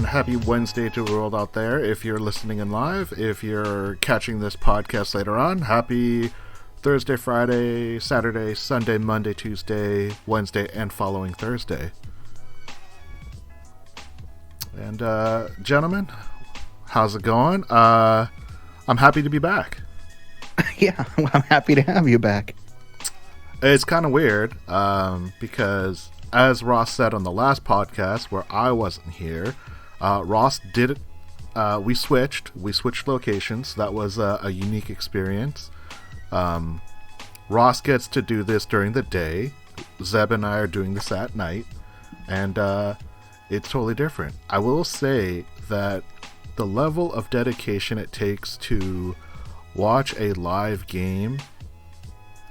happy Wednesday to the world out there. If you're listening in live, if you're catching this podcast later on, happy Thursday, Friday, Saturday, Sunday, Monday, Tuesday, Wednesday, and following Thursday. And gentlemen, how's it going? I'm happy to be back. Yeah, I'm happy to have you back. It's kind of weird because, as Ross said on the last podcast where I wasn't here, Ross did it. We switched locations. That was a unique experience. Ross gets to do this during the day. Zeb and I are doing this at night, and it's totally different. I will say that the level of dedication it takes to watch a live game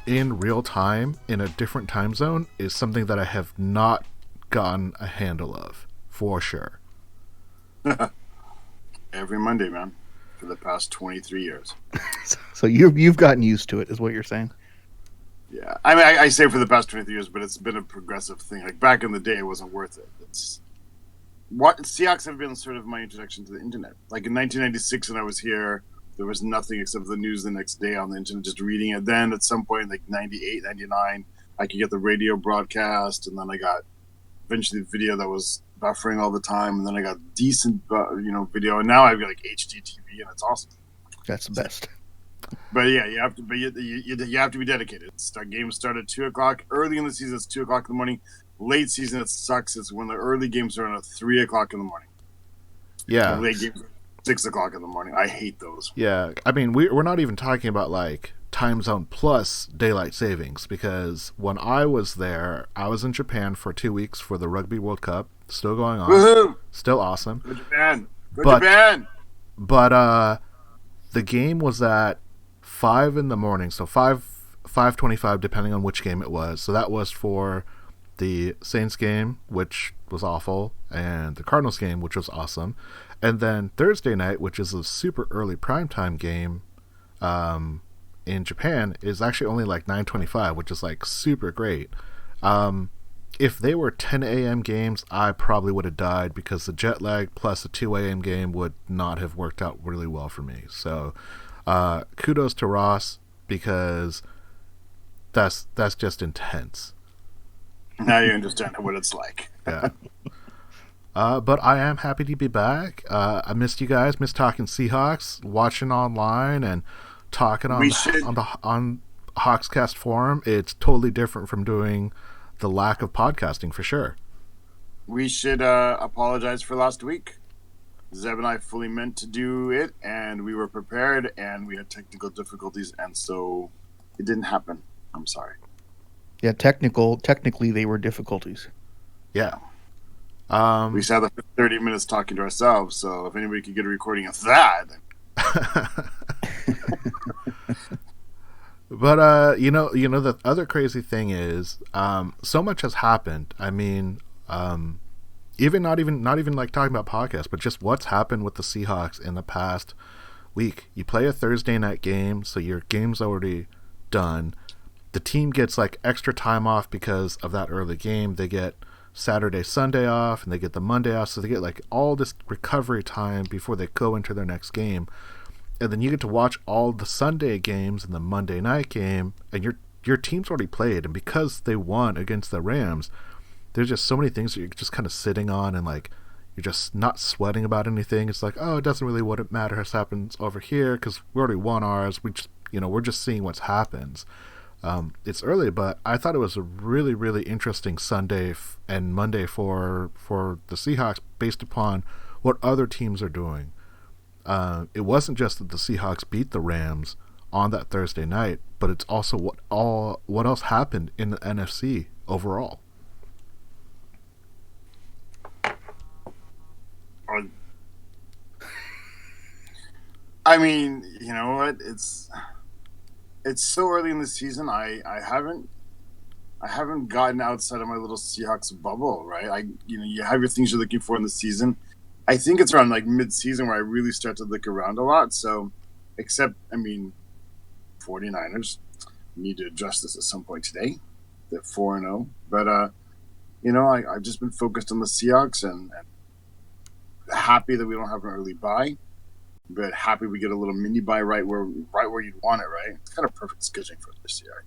in real time in a different time zone is something that I have not gotten a handle of, for sure. Every Monday, man, for the past 23 years. So you've gotten used to it, is what you're saying? Yeah, I mean, I say for the past 23 years, but it's been a progressive thing. Like back in the day, it wasn't worth it. Seahawks have been sort of my introduction to the internet. Like in 1996, when I was here, there was nothing except the news the next day on the internet, just reading it. Then at some point, like 98, 99, I could get the radio broadcast, and then I got eventually the video that was buffering all the time, and then I got decent, video, and now I've got like HD TV, and it's awesome. That's the best. But yeah, you have to. But you have to be dedicated. Games start at 2:00. Early in the season, it's 2:00 in the morning. Late season, it sucks. It's when the early games are on at 3:00 in the morning. Yeah, and late games. 6:00 in the morning. I hate those. Yeah, I mean, we're not even talking about like time zone plus daylight savings, because when I was there, I was in Japan for 2 weeks for the Rugby World Cup, still going on. Woohoo! Still awesome. Go Japan. Japan. But the game was at 5 in the morning, so 5:25 depending on which game it was. So that was for the Saints game, which was awful, and the Cardinals game, which was awesome. And then Thursday night, which is a super early primetime game in Japan, is actually only like 9:25, which is like super great. If they were 10 a.m. games, I probably would have died, because the jet lag plus a 2 a.m. game would not have worked out really well for me. So kudos to Ross, because that's just intense. Now you understand what it's like. Yeah. But I am happy to be back. I missed you guys. Missed talking Seahawks, watching online, and talking on Hawkscast forum. It's totally different from doing the lack of podcasting, for sure. We should apologize for last week. Zeb and I fully meant to do it, and we were prepared, and we had technical difficulties, and so it didn't happen. I'm sorry. Yeah, technically they were difficulties. Yeah. We sat there for 30 minutes talking to ourselves, so if anybody could get a recording of that. But the other crazy thing is, so much has happened. I mean, even not even like talking about podcasts, but just what's happened with the Seahawks in the past week. You play a Thursday night game, so your game's already done. The team gets like extra time off because of that early game. They get Saturday, Sunday off, and they get the Monday off, so they get like all this recovery time before they go into their next game. And then you get to watch all the Sunday games and the Monday night game, and your team's already played, and because they won against the Rams, there's just so many things that you're just kind of sitting on, and like you're just not sweating about anything. It's like, oh, it doesn't really what matter has happened over here, because we already won ours. We just we're just seeing what's happens. It's early, but I thought it was a really, really interesting Sunday and Monday for the Seahawks, based upon what other teams are doing. It wasn't just that the Seahawks beat the Rams on that Thursday night, but it's also what else happened in the NFC overall. I mean, you know what? It's so early in the season. I haven't gotten outside of my little Seahawks bubble, right? You have your things you're looking for in the season. I think it's around like mid-season where I really start to look around a lot. So, 49ers need to address this at some point today. They're 4-0, but I've just been focused on the Seahawks, and happy that we don't have an early bye, but happy we get a little mini bye right where you'd want it. Right, it's kind of perfect scheduling for this year.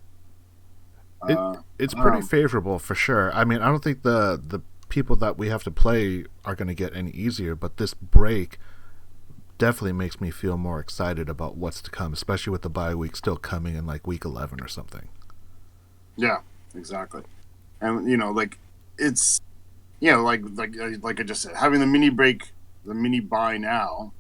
It's pretty favorable for sure. I mean, I don't think the people that we have to play are going to get any easier, but this break definitely makes me feel more excited about what's to come, especially with the bye week still coming in like week 11 or something. Yeah, exactly. And like it's like I just said, having the mini break, the mini bye now,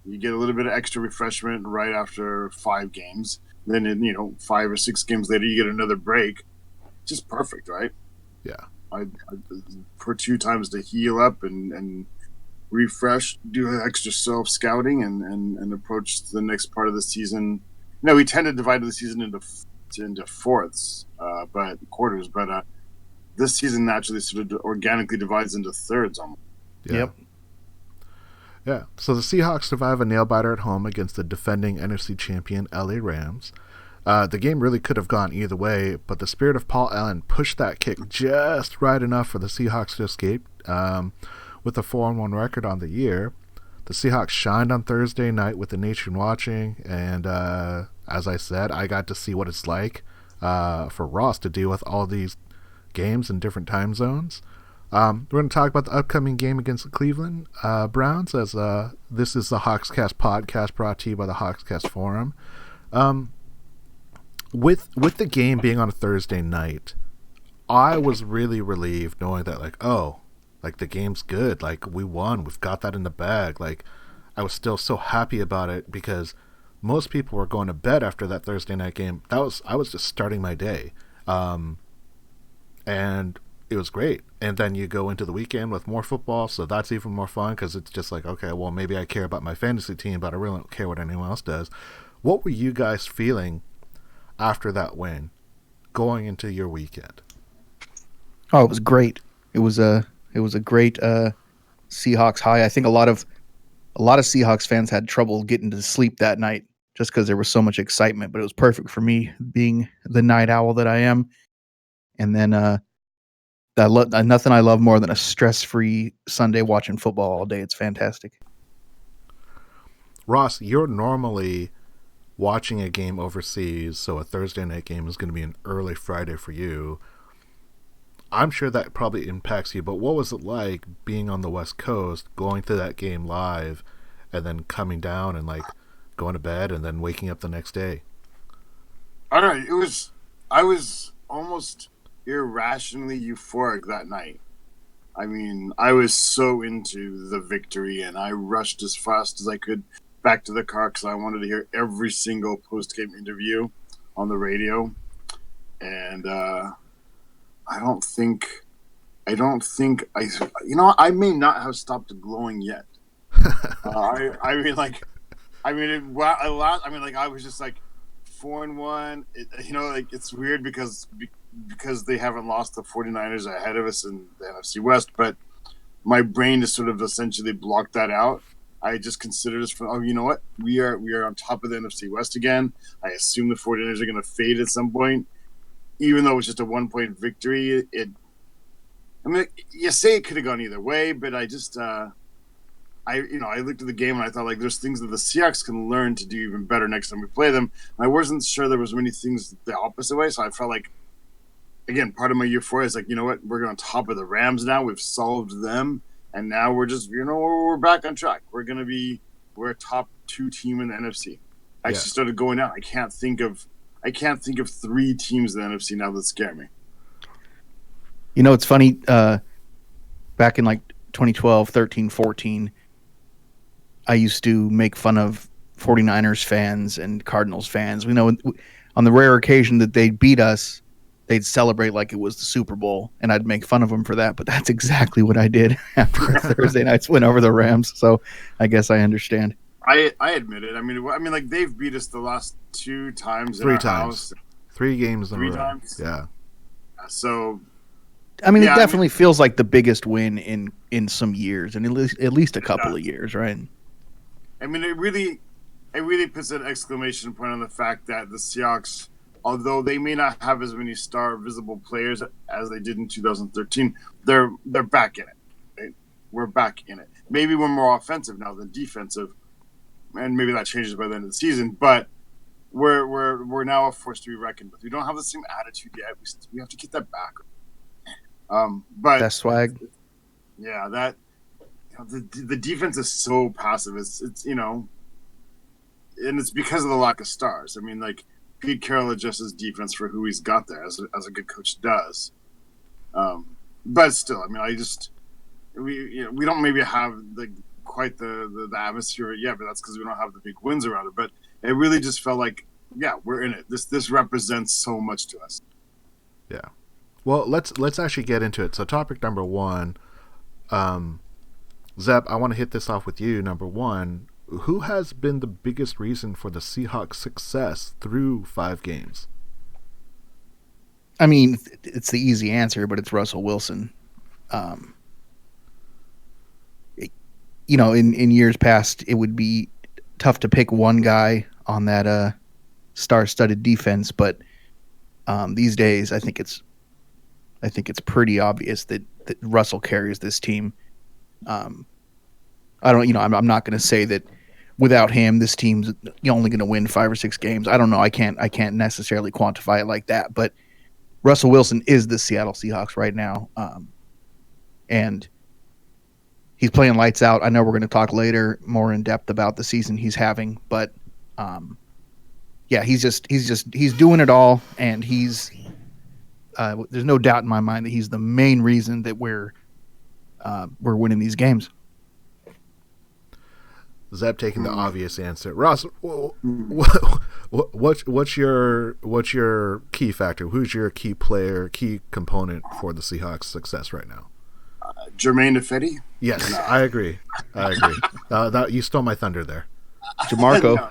you get a little bit of extra refreshment right after 5 games. Then 5 or 6 games later, you get another break. Just perfect, right? Yeah. I for 2 times to heal up and refresh, do extra self scouting, and approach the next part of the season. We tend to divide the season into fourths, but quarters. But this season naturally sort of organically divides into thirds almost. Yeah. Yep. Yeah. So the Seahawks survive a nail biter at home against the defending NFC champion LA Rams. The game really could have gone either way, but the spirit of Paul Allen pushed that kick just right enough for the Seahawks to escape. With a 4-1 record on the year, the Seahawks shined on Thursday night with the nation watching, and as I said, I got to see what it's like for Ross to deal with all these games in different time zones. We're going to talk about the upcoming game against the Cleveland Browns, as this is the Hawkscast podcast brought to you by the Hawkscast Forum. With the game being on a Thursday night, I was really relieved knowing that, like the game's good, like we won, we've got that in the bag. Like I was still so happy about it because most people were going to bed after that Thursday night game. I was just starting my day, and it was great. And then you go into the weekend with more football, so that's even more fun because it's just like, okay, well, maybe I care about my fantasy team, but I really don't care what anyone else does. What were you guys feeling after that win going into your weekend? Oh, it was great. It was a great Seahawks high. I think a lot of Seahawks fans had trouble getting to sleep that night just because there was so much excitement, but it was perfect for me being the night owl that I am. And then nothing I love more than a stress-free Sunday watching football all day. It's fantastic. Ross, you're normally watching a game overseas, so a Thursday night game is going to be an early Friday for you. I'm sure that probably impacts you, but what was it like being on the West Coast, going to that game live, and then coming down and going to bed and then waking up the next day? I don't know. I was almost irrationally euphoric that night. I mean, I was so into the victory, and I rushed as fast as I could back to the car because I wanted to hear every single post-game interview on the radio. And I don't think I may not have stopped glowing yet. I was just like 4-1. It's weird because they haven't lost the 49ers ahead of us in the NFC West, but my brain has sort of essentially blocked that out. I just considered us you know what? We are on top of the NFC West again. I assume the 49ers are going to fade at some point. Even though it was just a 1-point victory, you say it could have gone either way, but I just, I looked at the game and I thought there's things that the Seahawks can learn to do even better next time we play them. And I wasn't sure there was many things the opposite way, so I felt like, again, part of my euphoria is you know what, we're on top of the Rams now. We've solved them, and now we're just, we're back on track. We're a top 2 team in the NFC. I actually started going out. I can't think of 3 teams in the NFC now that scare me. It's funny. Back in 2012, 13, 14, I used to make fun of 49ers fans and Cardinals fans. On the rare occasion that they'd beat us, they'd celebrate like it was the Super Bowl, and I'd make fun of them for that. But that's exactly what I did after Thursday night's win over the Rams. So I guess I understand. I admit it. I mean, they've beat us the last 2 times. 3 times. 3 games in 3 a row. times. Yeah. So. It definitely feels like the biggest win in some years, and at least a couple of years, right? I mean, it really puts an exclamation point on the fact that the Seahawks, although they may not have as many star visible players as they did in 2013, they're back in it. Right? We're back in it. maybe we're more offensive now than defensive, and maybe that changes by the end of the season. But we're now a force to be reckoned with. We don't have the same attitude yet. We have to get that back. But that swag. Yeah, that the defense is so passive. It's and it's because of the lack of stars. I mean, like Pete Carroll adjusts his defense for who he's got there, as a good coach does. But still, I mean, we don't maybe have quite the atmosphere yet, but that's because we don't have the big wins around it. But it really just felt like, yeah, we're in it. This represents so much to us. Yeah. Well, let's actually get into it. So topic number one, Zeb, I want to hit this off with you. Number one, who has been the biggest reason for the Seahawks' success through 5 games? I mean, it's the easy answer, but it's Russell Wilson. In years past, it would be tough to pick one guy on that star-studded defense, but these days, I think it's pretty obvious that Russell carries this team. I'm not going to say that without him, this team's only going to win 5 or 6 games. I don't know. I can't necessarily quantify it like that, but Russell Wilson is the Seattle Seahawks right now. And he's playing lights out. I know we're going to talk later more in depth about the season he's having, but he's doing it all, and he's there's no doubt in my mind that he's the main reason that we're winning these games. Zeb taking the obvious answer. Ross, what's your key factor? Who's your key player, key component for the Seahawks' success right now? Jermaine Ifedi? Yes, I agree. You stole my thunder there. DeMarco.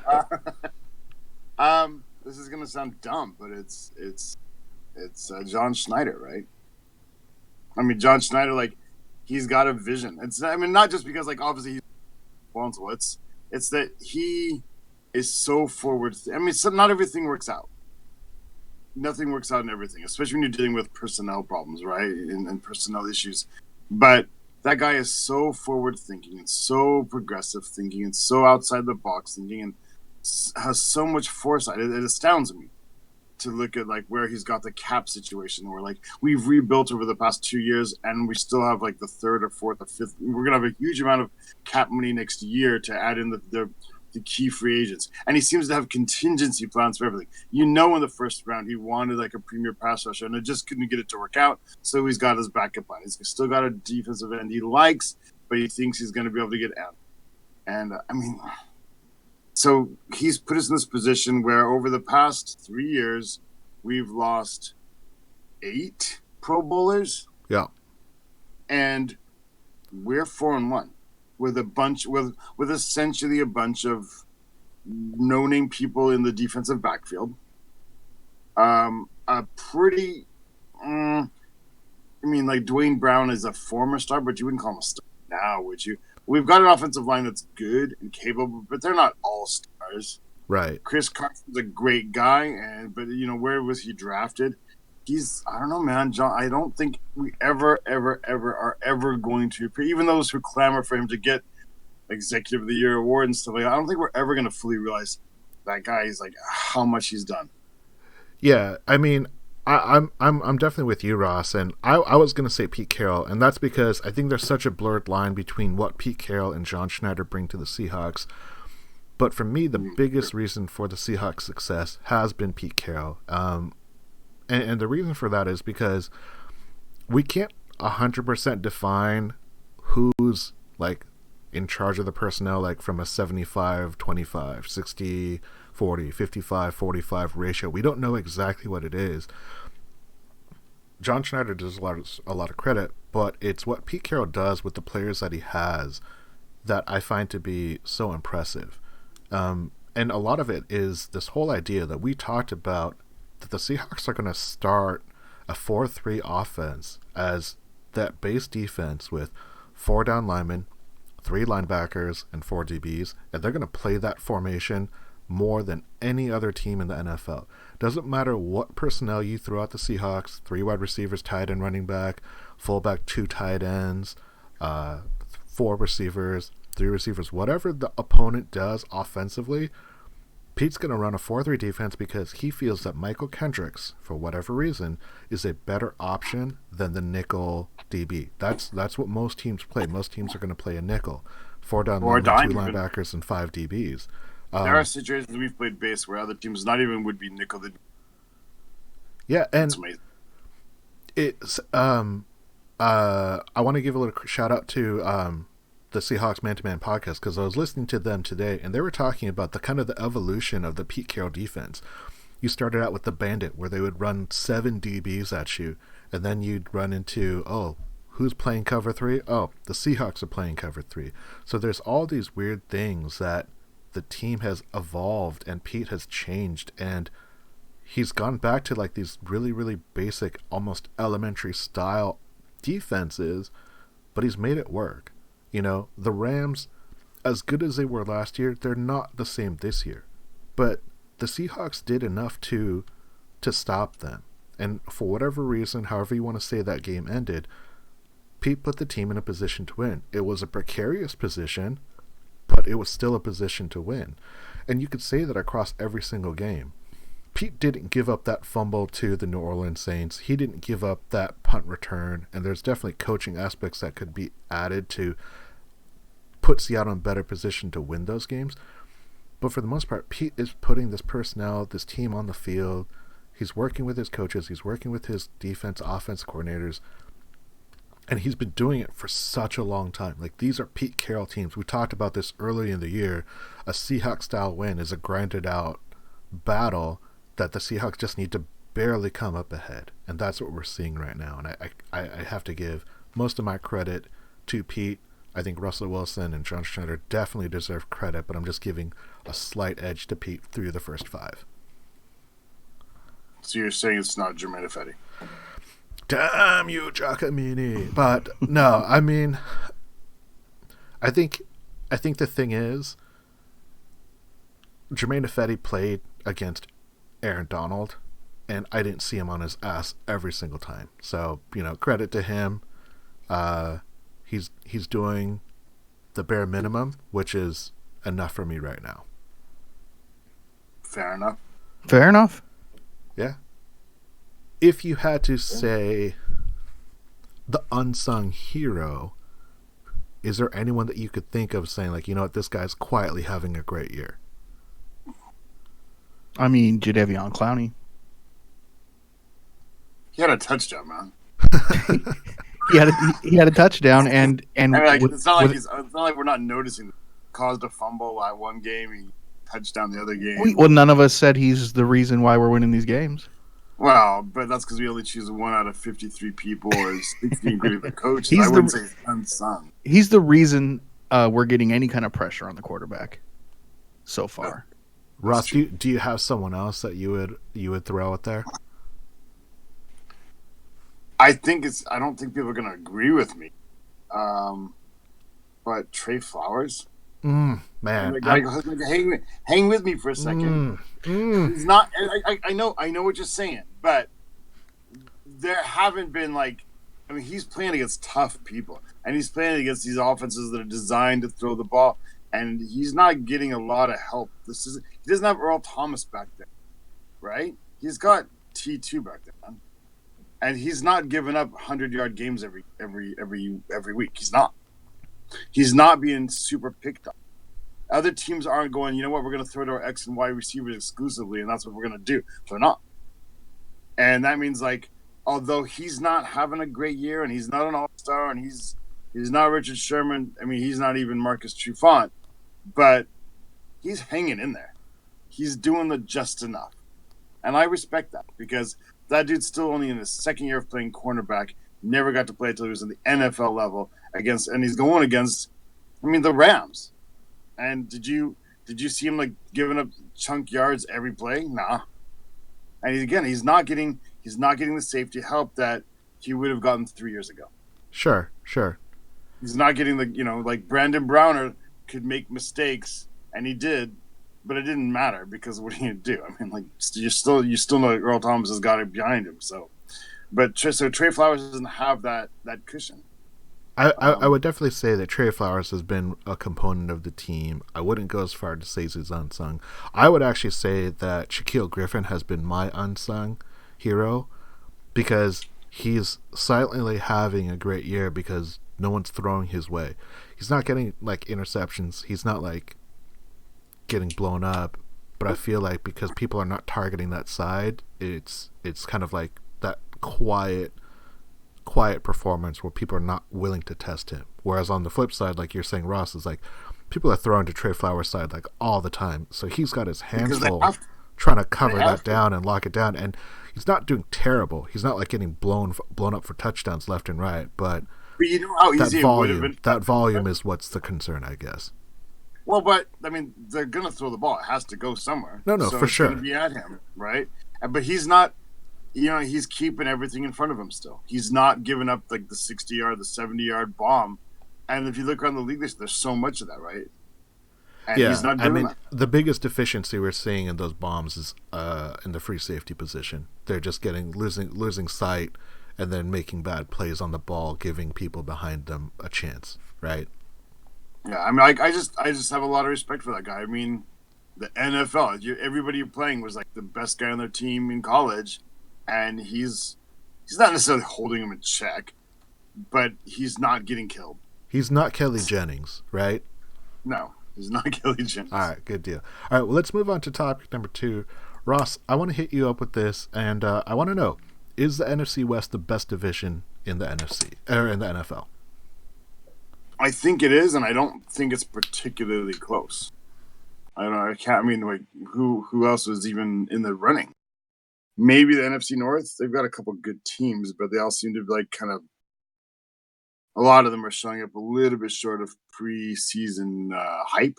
This is gonna sound dumb, but it's John Schneider, right? I mean, John Schneider, he's got a vision. Not just because obviously he's responsible. It's that he is so forward. Not everything works out. Nothing works out in everything, especially when you're dealing with personnel problems, right? And personnel issues. But that guy is so forward thinking and so progressive thinking and so outside the box thinking and has so much foresight. It astounds me to look at where he's got the cap situation, where we've rebuilt over the past 2 years and we still have the 3rd or 4th or 5th. We're gonna have a huge amount of cap money next year to add in the key free agents, and he seems to have contingency plans for everything. In the first round he wanted a premier pass rusher, and it just couldn't get it to work out, so he's got his backup plan. He's still got a defensive end he likes, but he thinks he's going to be able to get out. And so he's put us in this position where over the past 3 years we've lost 8 Pro Bowlers. Yeah. And we're 4-1 with essentially a bunch of no-name people in the defensive backfield. A pretty, Dwayne Brown is a former star, but you wouldn't call him a star now, would you? We've got an offensive line that's good and capable, but they're not all stars. Right. Chris Carson's a great guy, but where was he drafted? I don't know, man. John, I don't think we ever are going to, even those who clamor for him to get Executive of the Year award and stuff I don't think we're ever going to fully realize that guy is how much he's done. Yeah, I'm definitely with you, Ross, and I was going to say Pete Carroll, and that's because I think there's such a blurred line between what Pete Carroll and John Schneider bring to the Seahawks. But for me, the biggest reason for the Seahawks' success has been Pete Carroll. And the reason for that is because we can't 100% define who's in charge of the personnel from a 75-25, 60-40, 55-45 ratio. We don't know exactly what it is. John Schneider does a lot of credit, but it's what Pete Carroll does with the players that he has that I find to be so impressive. And a lot of it is this whole idea that we talked about, that the Seahawks are going to start a 4-3 offense as that base defense with 4 down linemen, 3 linebackers, and 4 DBs, and they're going to play that formation more than any other team in the NFL. Doesn't matter what personnel you throw at the Seahawks, 3 wide receivers, tight end, running back, fullback, 2 tight ends, 4 4 receivers, 3 receivers, whatever the opponent does offensively, Pete's going to run a 4-3 defense because he feels that Michael Kendricks, for whatever reason, is a better option than the nickel DB. That's what most teams play. Most teams are going to play a nickel. 4 down low, 2 linebackers, and 5 DBs. There are situations we've played base where other teams not even would be nickel. Yeah, and it's I want to give a little shout out to the Seahawks Man-to-Man podcast, because I was listening to them today, and they were talking about the evolution of the Pete Carroll defense. You started out with the Bandit, where they would run 7 DBs at you, and then you'd run into, who's playing cover 3? Oh, the Seahawks are playing cover 3. So there's all these weird things that the team has evolved, and Pete has changed, and he's gone back to like these really, really basic, almost elementary style defenses, but he's made it work. You know, the Rams, as good as they were last year, they're not the same this year. But the Seahawks did enough to stop them. And for whatever reason, however you want to say that game ended, Pete put the team in a position to win. It was a precarious position, but it was still a position to win. And you could say that across every single game. Pete didn't give up that fumble to the New Orleans Saints. He didn't give up that punt return. And there's definitely coaching aspects that could be added to put Seattle in a better position to win those games. But for the most part, Pete is putting this personnel, this team on the field. He's working with his coaches. He's working with his defense, offense coordinators. And he's been doing it for such a long time. Like, these are Pete Carroll teams. We talked about this early in the year. A Seahawks-style win is a grinded-out battle that the Seahawks just need to barely come up ahead. And that's what we're seeing right now. And I have to give most of my credit to Pete. I think Russell Wilson and John Schneider definitely deserve credit, but I'm just giving a slight edge to Pete through the first 5. So you're saying it's not Germain Ifedi? Damn you, Giacomini. But no, I mean, I think the thing is, Germain Ifedi played against Aaron Donald, and I didn't see him on his ass every single time. So, you know, credit to him. He's doing the bare minimum, which is enough for me right now. Fair enough. Fair enough. Yeah. If you had to say the unsung hero, is there anyone that you could think of saying, like, you know what, this guy's quietly having a great year? I mean, Jadeveon Clowney. He had a touchdown, man. he had a touchdown, and I mean, like, it's not like we're not noticing. Caused a fumble at one game, he touchdown the other game. Well, none of us said he's the reason why we're winning these games. Well, but that's because we only choose 1 out of 53 people, or 16 including the coach. I wouldn't say unsung. He's the reason we're getting any kind of pressure on the quarterback so far. Ross, do you have someone else that you would throw out there? I don't think people are going to agree with me. But Trey Flowers, man, hang with me for a second. He's not. I know what you're saying, but there haven't been he's playing against tough people, and he's playing against these offenses that are designed to throw the ball, and he's not getting a lot of help. He doesn't have Earl Thomas back there, right? He's got T2 back there, man. And he's not giving up 100-yard games every week. He's not. He's not being super picked up. Other teams aren't going, you know what, we're going to throw to our X and Y receivers exclusively, and that's what we're going to do. They're not. And that means, although he's not having a great year, and he's not an all-star, and he's not Richard Sherman, I mean, he's not even Marcus Trufant, but he's hanging in there. He's doing the just enough. And I respect that, because that dude's still only in his second year of playing cornerback, never got to play until he was in the NFL level, and he's going against, the Rams. And did you see him giving up chunk yards every play? Nah. And he's not getting the safety help that he would have gotten 3 years ago. Sure. He's not getting Brandon Browner could make mistakes, and he did, but it didn't matter because what are you gonna do? You still know Earl Thomas has got it behind him. So Trey Flowers doesn't have that cushion. I would definitely say that Trey Flowers has been a component of the team. I wouldn't go as far to say he's unsung. I would actually say that Shaquille Griffin has been my unsung hero because he's silently having a great year because no one's throwing his way. He's not getting like interceptions. He's not like getting blown up. But I feel like because people are not targeting that side, it's kind of like that quiet performance where people are not willing to test him. Whereas on the flip side, like you're saying, Ross, is like people are throwing to Trey Flowers' side like all the time. So he's got his hands full trying to cover that down and lock it down. And he's not doing terrible. He's not like getting blown up for touchdowns left and right. But you know how easy that volume is what's the concern, I guess. Well, but I mean, they're gonna throw the ball. It has to go somewhere. No, so for it's sure. Gonna be at him, right? But he's not. He's keeping everything in front of him still. He's not giving up like the 60-yard, the 70-yard bomb. And if you look around the league, there's so much of that, right? And he's not doing that. The biggest deficiency we're seeing in those bombs is in the free safety position. They're just losing sight and then making bad plays on the ball, giving people behind them a chance, right? Yeah, I mean, I just have a lot of respect for that guy. I mean, the NFL, everybody you're playing was like the best guy on their team in college, and he's not necessarily holding him in check, but he's not getting killed. He's not Kelly Jennings, right? No, he's not Kelly Jennings. All right, good deal. All right, well, let's move on to topic number 2. Ross, I want to hit you up with this, and I want to know, is the NFC West the best division in the NFC or in the NFL? I think it is, and I don't think it's particularly close. I don't know. I mean, like, who else is even in the running? Maybe the NFC North. They've got a couple good teams, but they all seem to be like kind of. A lot of them are showing up a little bit short of preseason hype.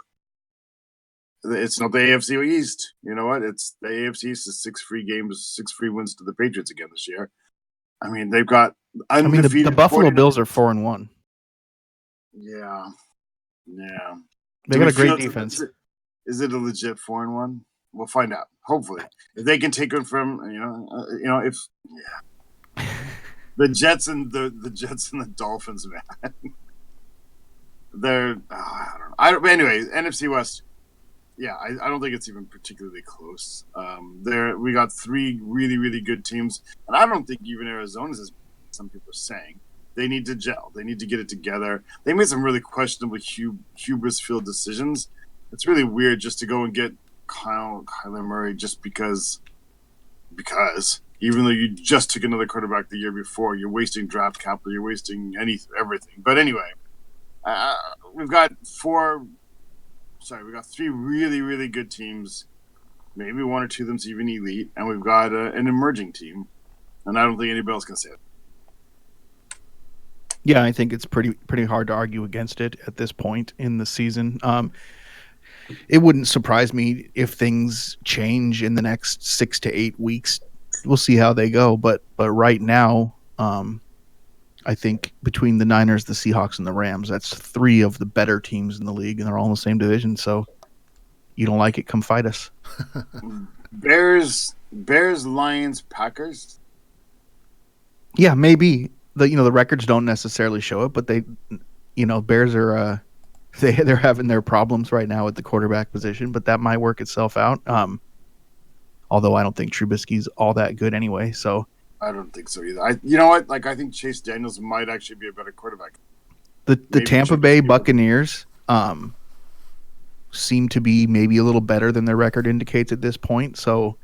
It's not the AFC East. You know what? It's the AFC East is 6 free games, 6 free wins to the Patriots again this year. I mean, they've got undefeated. I mean, the Buffalo Bills are 4-1. Yeah. They got a great defense. Is it a legit 4-1? We'll find out. Hopefully, if they can take one from if the Jets and the Dolphins, man, they're I don't know. Anyway, NFC West. Yeah, I don't think it's even particularly close. We got 3 really, really good teams, and I don't think even Arizona's as some people are saying. They need to gel. They need to get it together. They made some really questionable hubris-filled decisions. It's really weird just to go and get Kyler Murray just because even though you just took another quarterback the year before, you're wasting draft capital, you're wasting everything. But anyway, we've got 3 really, really good teams. Maybe 1 or 2 of them's even elite, and we've got an emerging team, and I don't think anybody else can say it. Yeah, I think it's pretty hard to argue against it at this point in the season. It wouldn't surprise me if things change in the next 6 to 8 weeks. We'll see how they go, but right now, I think between the Niners, the Seahawks, and the Rams, that's 3 of the better teams in the league, and they're all in the same division. So, you don't like it? Come fight us. Bears, Lions, Packers. Yeah, maybe. The records don't necessarily show it, but Bears are they're having their problems right now at the quarterback position, but that might work itself out. Although I don't think Trubisky's all that good anyway, so I don't think so either. You know what? Like, I think Chase Daniels might actually be a better quarterback. The Tampa Bay Buccaneers seem to be maybe a little better than their record indicates at this point. So,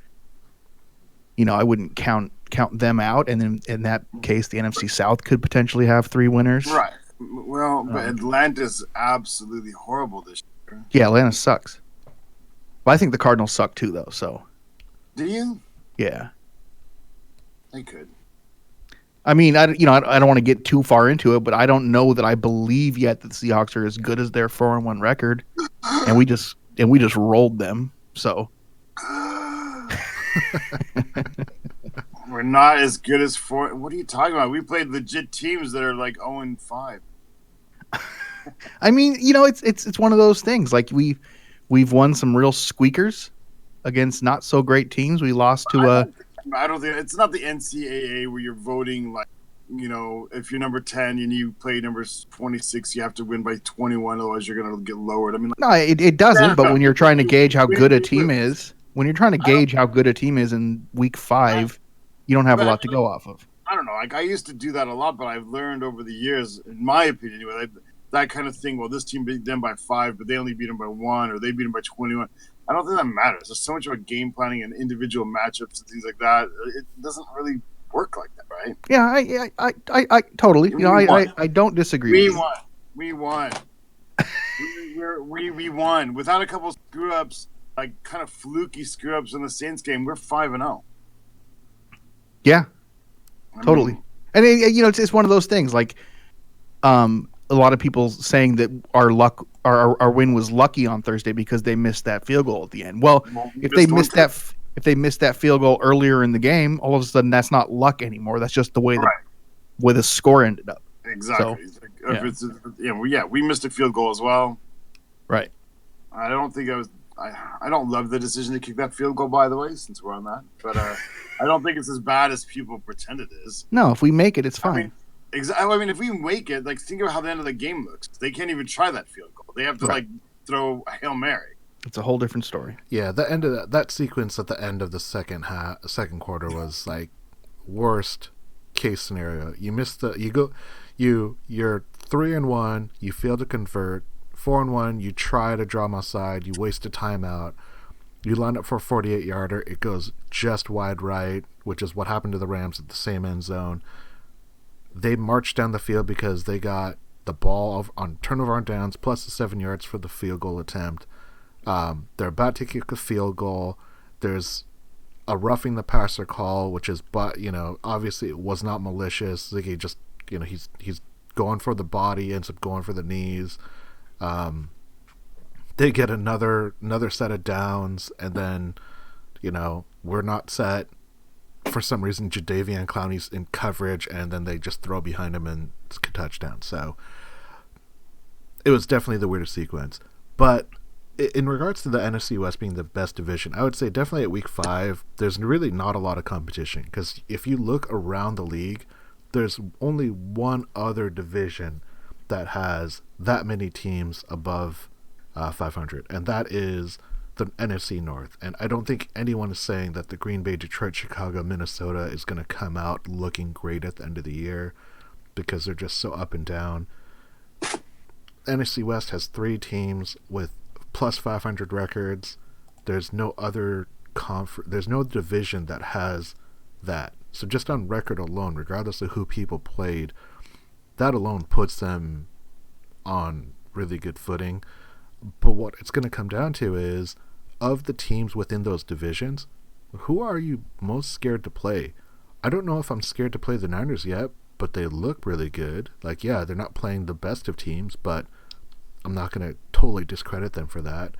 I wouldn't count them out. And then in that case, the NFC South could potentially have 3 winners. Right. Well, but Atlanta's absolutely horrible this year. Yeah, Atlanta sucks. Well, I think the Cardinals suck too, though. So. Do you? Yeah. They could. I mean, I don't want to get too far into it, but I don't know that I believe yet that the Seahawks are as good as their 4-1 record, and we just rolled them. So we're not as good as 4. What are you talking about? We played legit teams that are like 0-5. I mean, it's one of those things. Like we've won some real squeakers against not so great teams. We lost to I don't think it's not the NCAA where you're voting like if you're number 10 and you play number 26, you have to win by 21, otherwise you're going to get lowered. I mean, no, it doesn't. But when you're trying to gauge how good a team is, in week 5, you don't have a lot to go off of. I don't know. Like, I used to do that a lot, but I've learned over the years, in my opinion, anyway, that kind of thing. Well, this team beat them by 5, but they only beat them by 1, or they beat them by 21. I don't think that matters. There's so much about game planning and individual matchups and things like that. It doesn't really work like that, right? Yeah, I totally. I don't disagree. We won. We won without a couple screw ups, like kind of fluky screw ups in the Saints game. We're 5-0. Yeah, totally. And it's one of those things. Like, a lot of people saying that our win was lucky on Thursday because they missed that field goal at the end. Well, if they missed that field goal earlier in the game, all of a sudden that's not luck anymore. That's just the way the score ended up. Exactly. So, we missed a field goal as well. Right. I don't think I don't love the decision to kick that field goal, by the way, since we're on that. But I don't think it's as bad as people pretend it is. No, if we make it, it's fine. I mean, if we make it, like, think of how the end of the game looks. They can't even try that field goal. They have to throw a Hail Mary. It's a whole different story. Yeah, the end of that sequence at the end of the second quarter was like worst case scenario. You miss you're 3-1, you fail to convert. 4-1, you try to draw them offside, you waste a timeout. You line up for a 48-yarder, it goes just wide right, which is what happened to the Rams at the same end zone. They marched down the field because they got the ball on turnover on downs plus the 7 yards for the field goal attempt. They're about to kick a field goal. There's a roughing the passer call, which is, obviously it was not malicious. Like, he just, he's going for the body, ends up going for the knees. They get another set of downs, and then, we're not set. For some reason, Jadeveon Clowney's in coverage, and then they just throw behind him and it's a touchdown. So it was definitely the weirdest sequence. But in regards to the NFC West being the best division, I would say definitely at week 5, there's really not a lot of competition. Because if you look around the league, there's only one other division that has that many teams above 500, and that is the NFC North. And I don't think anyone is saying that the Green Bay, Detroit, Chicago, Minnesota is going to come out looking great at the end of the year because they're just so up and down. NFC West has 3 teams with plus 500 records. There's no other there's no division that has that. So just on record alone, regardless of who people played, that alone puts them on really good footing. But what it's going to come down to is, of the teams within those divisions, who are you most scared to play? I don't know if I'm scared to play the Niners yet, but they look really good. Like, yeah, they're not playing the best of teams, but I'm not going to totally discredit them for that.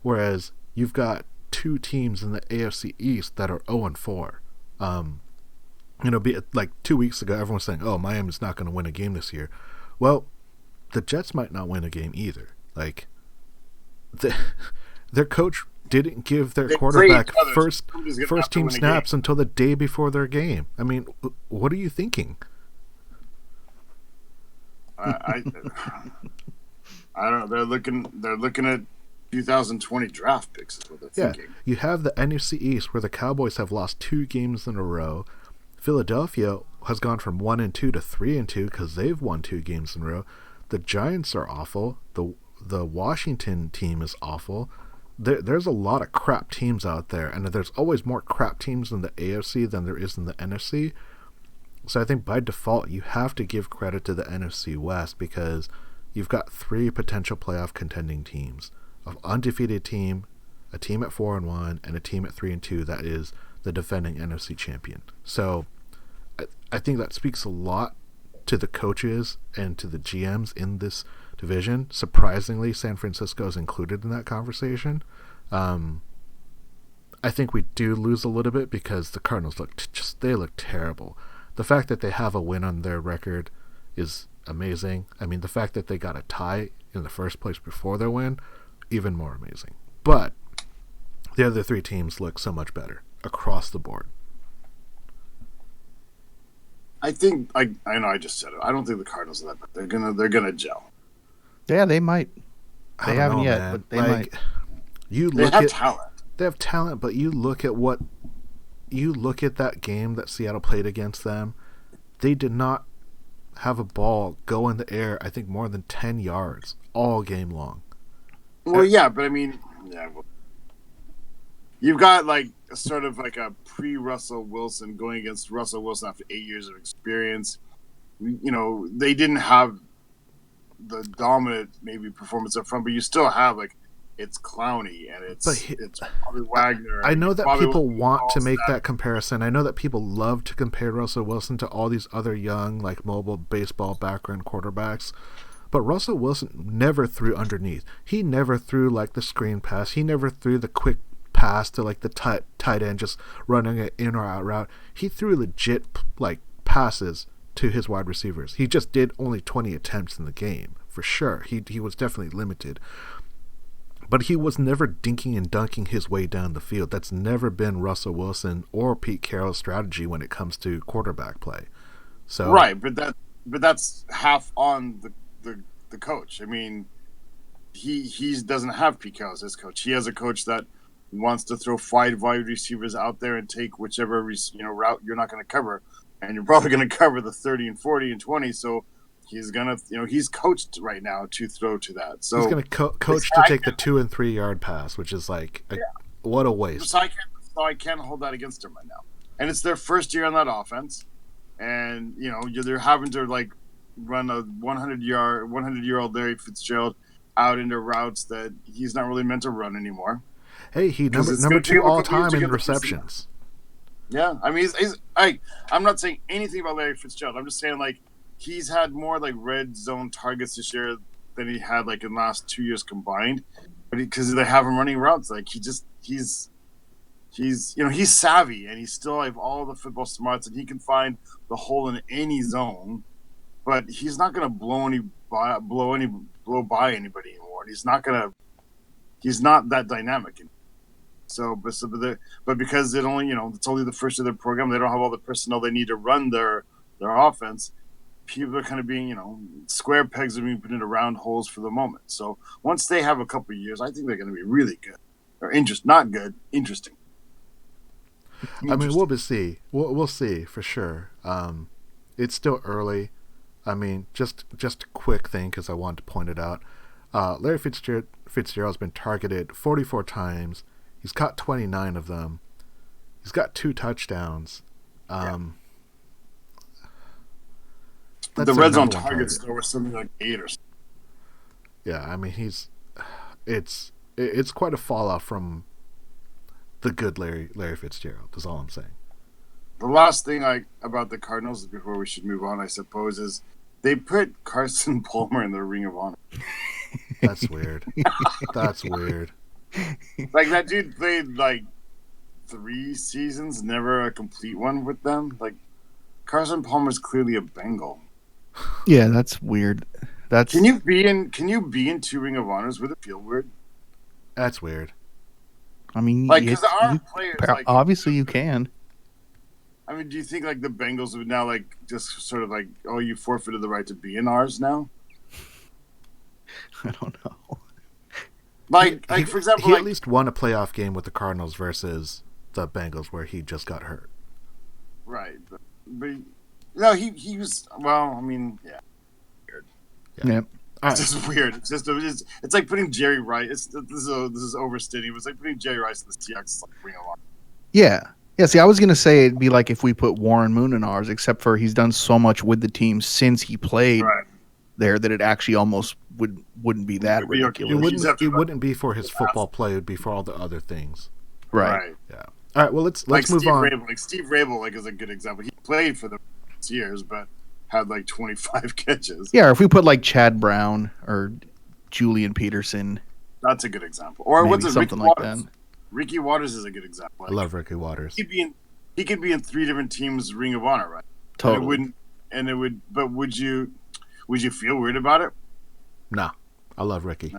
Whereas you've got 2 teams in the AFC East that are 0-4. Like 2 weeks ago, everyone was saying, oh, Miami's not going to win a game this year. Well, the Jets might not win a game either. Like, their coach didn't give their quarterback first team snaps until the day before their game. I mean, what are you thinking? I don't know. They're looking at 2020 draft picks is what they're thinking. You have the NFC East where the Cowboys have lost 2 games in a row. Philadelphia has gone from 1-2 to 3-2 because they've won 2 games in a row. The Giants are awful. The Washington team is awful. There's a lot of crap teams out there, and there's always more crap teams in the AFC than there is in the NFC. So I think by default you have to give credit to the NFC West because you've got 3 potential playoff contending teams: an undefeated team, a team at 4-1, and a team at 3-2 that is the defending NFC champion. So I think that speaks a lot to the coaches and to the GMs in this division. Surprisingly, San Francisco is included in that conversation. I think we do lose a little bit because the Cardinals look terrible. The fact that they have a win on their record is amazing. I mean, the fact that they got a tie in the first place before their win, even more amazing. But the other 3 teams look so much better across the board. I think I know I just said it. I don't think the Cardinals are that bad. They're gonna gel. Yeah, they might. They haven't yet, man. but they might. They have talent. They have talent, but you look at that game that Seattle played against them. They did not have a ball go in the air, I think, more than 10 yards all game long. Well, yeah, but I mean, you've got like a sort of like a pre-Russell Wilson going against Russell Wilson after 8 years of experience. You know, they didn't have the dominant maybe performance up front, but you still have like it's Clowney and it's Bobby Wagner. I know that people want to make that comparison. I know that people love to compare Russell Wilson to all these other young, like mobile baseball background quarterbacks. But Russell Wilson never threw underneath. He never threw like the screen pass. He never threw the quick pass to like the tight end just running an in or out route. He threw legit like passes to his wide receivers. He just did only 20 attempts in the game, for sure. He was definitely limited. But he was never dinking and dunking his way down the field. That's never been Russell Wilson or Pete Carroll's strategy when it comes to quarterback play. So right, but that's half on the coach. I mean, he doesn't have Pete Carroll as his coach. He has a coach that wants to throw 5 wide receivers out there and take whichever route you're not going to cover, and you're probably going to cover the 30 and 40 and 20. So he's gonna, he's coached right now to throw to that. So he's going to coach to take the 2 and 3 yard pass, which is like what a waste. So I can't hold that against him right now. And it's their first year on that offense, and they're having to like run a 100-year-old Larry Fitzgerald out into routes that he's not really meant to run anymore. Hey, he number 2 all time in receptions. Yeah, I mean, I'm not saying anything about Larry Fitzgerald. I'm just saying like he's had more like red zone targets this year than he had like in the last 2 years combined. But because they have him running routes, like he's savvy and he still have all the football smarts and he can find the hole in any zone. But he's not going to blow by anybody anymore. He's not that dynamic anymore. So, but because it's only the first of their program, they don't have all the personnel they need to run their offense. People are kind of being, square pegs are being put into round holes for the moment. So once they have a couple of years, I think they're going to be really good or not good, interesting. I mean, we'll see. We'll see for sure. It's still early. I mean, just a quick thing because I wanted to point it out. Larry Fitzgerald's been targeted 44 times. He's caught 29 of them. He's got 2 touchdowns. The red zone targets there were something like 8 or something. Yeah, I mean it's quite a fall off from the good Larry Fitzgerald. Is all I'm saying. The last thing about the Cardinals before we should move on, I suppose, is they put Carson Palmer in the Ring of Honor. That's weird. That's weird. Like that dude played like 3 seasons, never a complete one with them. Like Carson Palmer's clearly a Bengal. Yeah, that's weird. Can you be in 2 Ring of Honors? Would it feel weird? That's weird. I mean, like because there are players. Like, obviously, you can. I mean, do you think like the Bengals would now like just sort of like, oh, you forfeited the right to be in ours now? I don't know. Like for example, he at least won a playoff game with the Cardinals versus the Bengals, where he just got hurt. Right, but no, he was. Well, I mean, yeah, weird. Yeah. It's just weird. It's like putting Jerry Rice. This is overstating. It was like putting Jerry Rice in the Seahawks Ring of Honor. Yeah. Yeah, see, I was going to say it'd be like if we put Warren Moon in ours, except for he's done so much with the team since he played there that it actually almost wouldn't be that ridiculous. It wouldn't be for his football play. It would be for all the other things. Right. Yeah. All right, well, let's move on. Steve Rabel is a good example. He played for the years, but had like 25 catches. Yeah, or if we put like Chad Brown or Julian Peterson. That's a good example. Or what's it, something Ricky like Waters? that. Ricky Waters is a good example. I love Ricky Waters. He could be in 3 different teams' Ring of Honor, right? Totally. But would you feel weird about it? No, I love Ricky.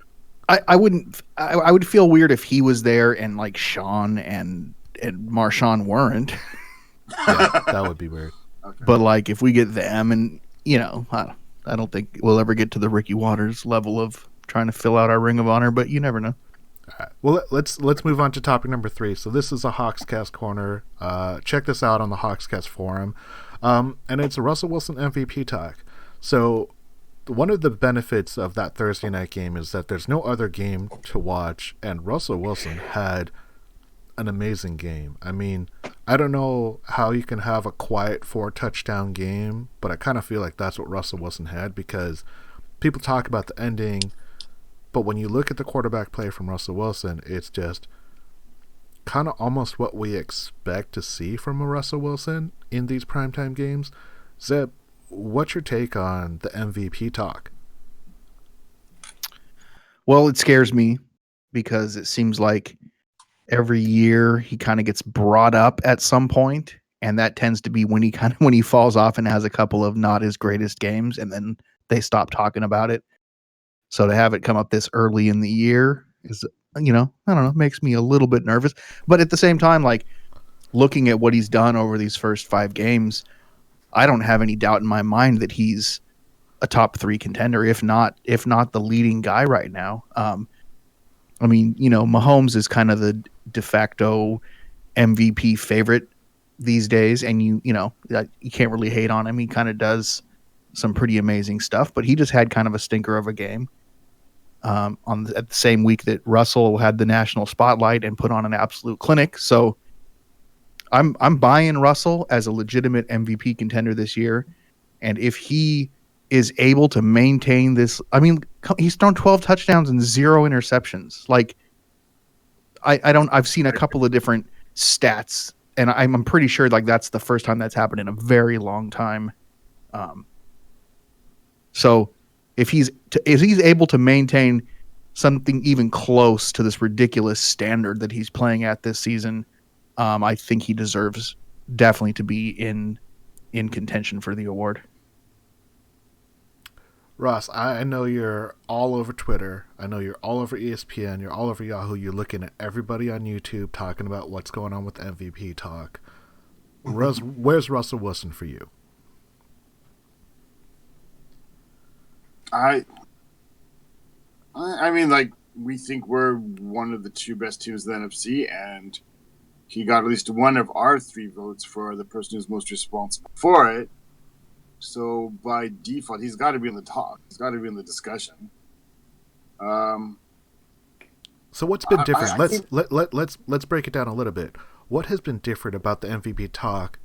I wouldn't. I would feel weird if he was there and like Sean and Marshawn weren't. Yeah, that would be weird. But like, if we get them, and I don't think we'll ever get to the Ricky Waters level of trying to fill out our Ring of Honor. But you never know. All right. Well, let's move on to topic number 3. So this is a Hawkscast corner. Check this out on the Hawkscast forum, and it's a Russell Wilson MVP talk. So one of the benefits of that Thursday night game is that there's no other game to watch, and Russell Wilson had an amazing game. I mean, I don't know how you can have a quiet 4-touchdown game, but I kind of feel like that's what Russell Wilson had, because people talk about the ending, but when you look at the quarterback play from Russell Wilson, it's just kind of almost what we expect to see from a Russell Wilson in these primetime games. Zeb, what's your take on the MVP talk? Well, it scares me because it seems like every year he kind of gets brought up at some point, and that tends to be when he falls off and has a couple of not his greatest games, and then they stop talking about it. So to have it come up this early in the year is, I don't know, makes me a little bit nervous. But at the same time, like, looking at what he's done over these first 5 games, I don't have any doubt in my mind that he's a top 3 contender, if not the leading guy right now. I mean, Mahomes is kind of the de facto MVP favorite these days, and you can't really hate on him. He kind of does some pretty amazing stuff, but he just had kind of a stinker of a game at the same week that Russell had the national spotlight and put on an absolute clinic. So I'm buying Russell as a legitimate MVP contender this year, and if he is able to maintain this, I mean, he's thrown 12 touchdowns and 0 interceptions. Like, I've seen a couple of different stats, and I'm pretty sure like that's the first time that's happened in a very long time. So if he's able to maintain something even close to this ridiculous standard that he's playing at this season, I think he deserves definitely to be in contention for the award. Ross, I know you're all over Twitter. I know you're all over ESPN. You're all over Yahoo. You're looking at everybody on YouTube talking about what's going on with the MVP talk. Where's Russell Wilson for you? I mean, like, we think we're one of the 2 best teams in the NFC, and he got at least one of our 3 votes for the person who's most responsible for it. So by default, he's got to be in the talk. He's got to be in the discussion. So what's been different? Let's break it down a little bit. What has been different about the MVP talk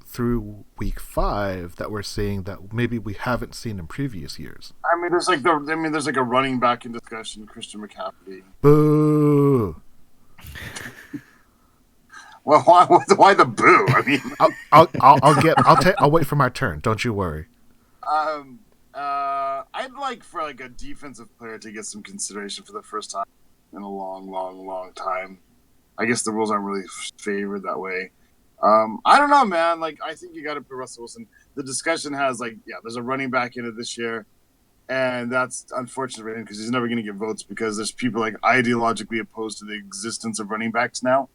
through week 5 that we're seeing that maybe we haven't seen in previous years? I mean, there's like a running back in discussion, Christian McCaffrey. Boo. Well, why the boo? I mean, I'll wait for my turn. Don't you worry. I'd like for like a defensive player to get some consideration for the first time in a long time. I guess the rules aren't really favored that way. I don't know, man. Like, I think you got to put Russell Wilson. The discussion has there's a running back in it this year, and that's unfortunate for him because he's never going to get votes because there's people like ideologically opposed to the existence of running backs now.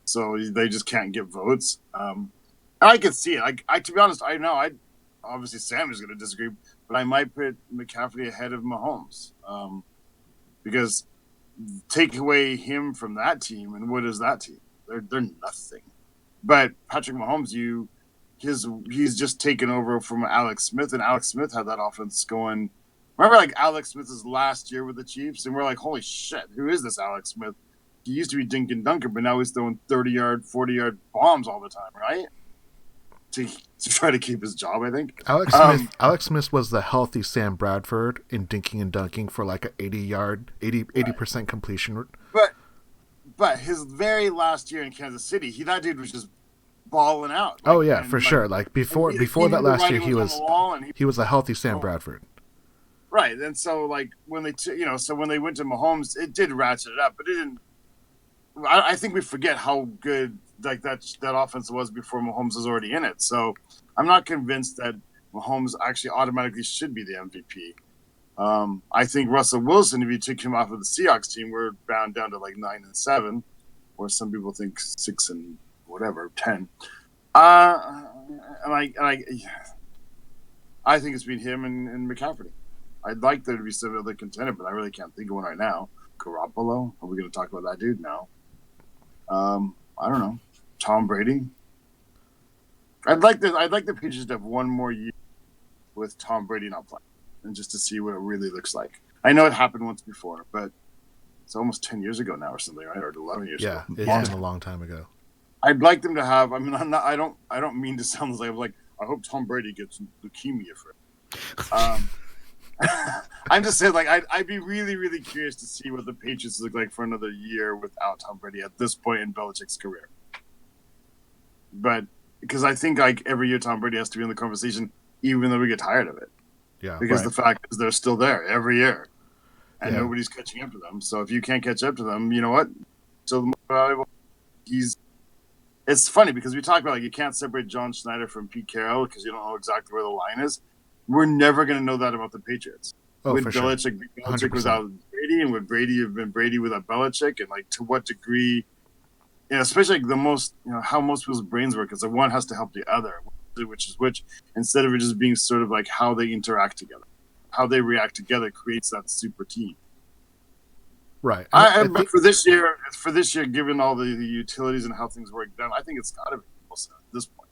So they just can't get votes. I could see it. To be honest, obviously Sam is going to disagree, but I might put McCaffrey ahead of Mahomes because take away him from that team, and what is that team? They're nothing. But Patrick Mahomes, he's just taken over from Alex Smith, and Alex Smith had that offense going. Remember, like Alex Smith's last year with the Chiefs, and we're like, holy shit, who is this Alex Smith? He used to be dink and dunker, but now he's throwing 30-yard, 40-yard bombs all the time, right? To try to keep his job, I think. Alex Smith was the healthy Sam Bradford in dinking and dunking for like an 80% completion. But his very last year in Kansas City, that dude was just balling out. Oh yeah, for sure. Like before that last year, he was a healthy Sam Bradford. Right, and so like when they went to Mahomes, it did ratchet it up, but it didn't. I think we forget how good like that offense was before Mahomes was already in it. So I'm not convinced that Mahomes actually automatically should be the MVP. I think Russell Wilson, if you took him off of the Seahawks team, we're bound down to like 9-7, or some people think 6 and whatever 10. I think it's been him and McCaffrey. I'd like there to be some other contender, but I really can't think of one right now. Garoppolo? Are we going to talk about that dude now? I don't know. Tom Brady? I'd like the Patriots to have one more year with Tom Brady not playing, and just to see what it really looks like. I know it happened once before, but it's almost 10 years ago now or something, right? Or 11 years ago. Yeah, it's been a long time ago. I'd like them to have. I mean, I don't mean to sound like I hope Tom Brady gets leukemia for it. I'm just saying, like, I'd be really, really curious to see what the Patriots look like for another year without Tom Brady at this point in Belichick's career. But because I think like every year Tom Brady has to be in the conversation, even though we get tired of it. Yeah. Because the fact is they're still there every year, and nobody's catching up to them. So if you can't catch up to them, you know what? So the most valuable, it's funny because we talk about like you can't separate John Schneider from Pete Carroll because you don't know exactly where the line is. We're never going to know that about the Patriots. With Belichick, sure. Belichick without Brady, and with Brady, have been Brady without Belichick, and like to what degree, especially like the most, how most people's brains work is that one has to help the other, which is which, instead of it just being sort of like how they interact together, how they react together creates that super team. Right. But for this year, given all the utilities and how things work down, I think it's got to be Wilson at this point.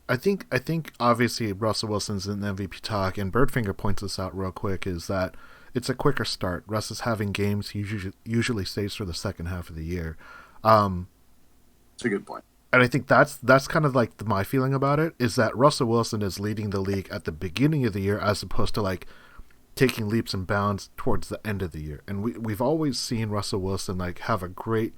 I think obviously Russell Wilson's in the MVP talk, and Birdfinger points this out real quick, is that it's a quicker start. Russ is having games he usually stays for the second half of the year. That's a good point. And I think that's kind of like my feeling about it, is that Russell Wilson is leading the league at the beginning of the year as opposed to like taking leaps and bounds towards the end of the year. And we've always seen Russell Wilson like have a great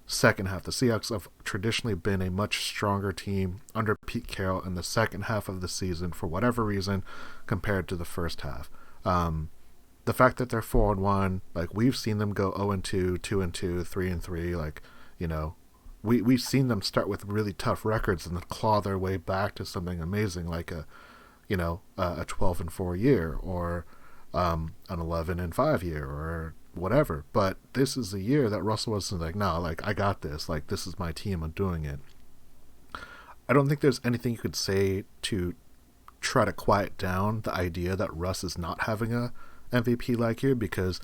second half. The Seahawks have traditionally been a much stronger team under Pete Carroll in the second half of the season for whatever reason compared to the first half. The fact that they're 4-1, like we've seen them go 0-2, 2-2, 3-3, like, we've seen them start with really tough records and then claw their way back to something amazing like a 12-4 year or an 11-5 year or whatever. But this is a year that Russell Wilson's like, no, like I got this, like this is my team, I'm doing it. I don't think there's anything you could say to try to quiet down the idea that Russ is not having a MVP like year, because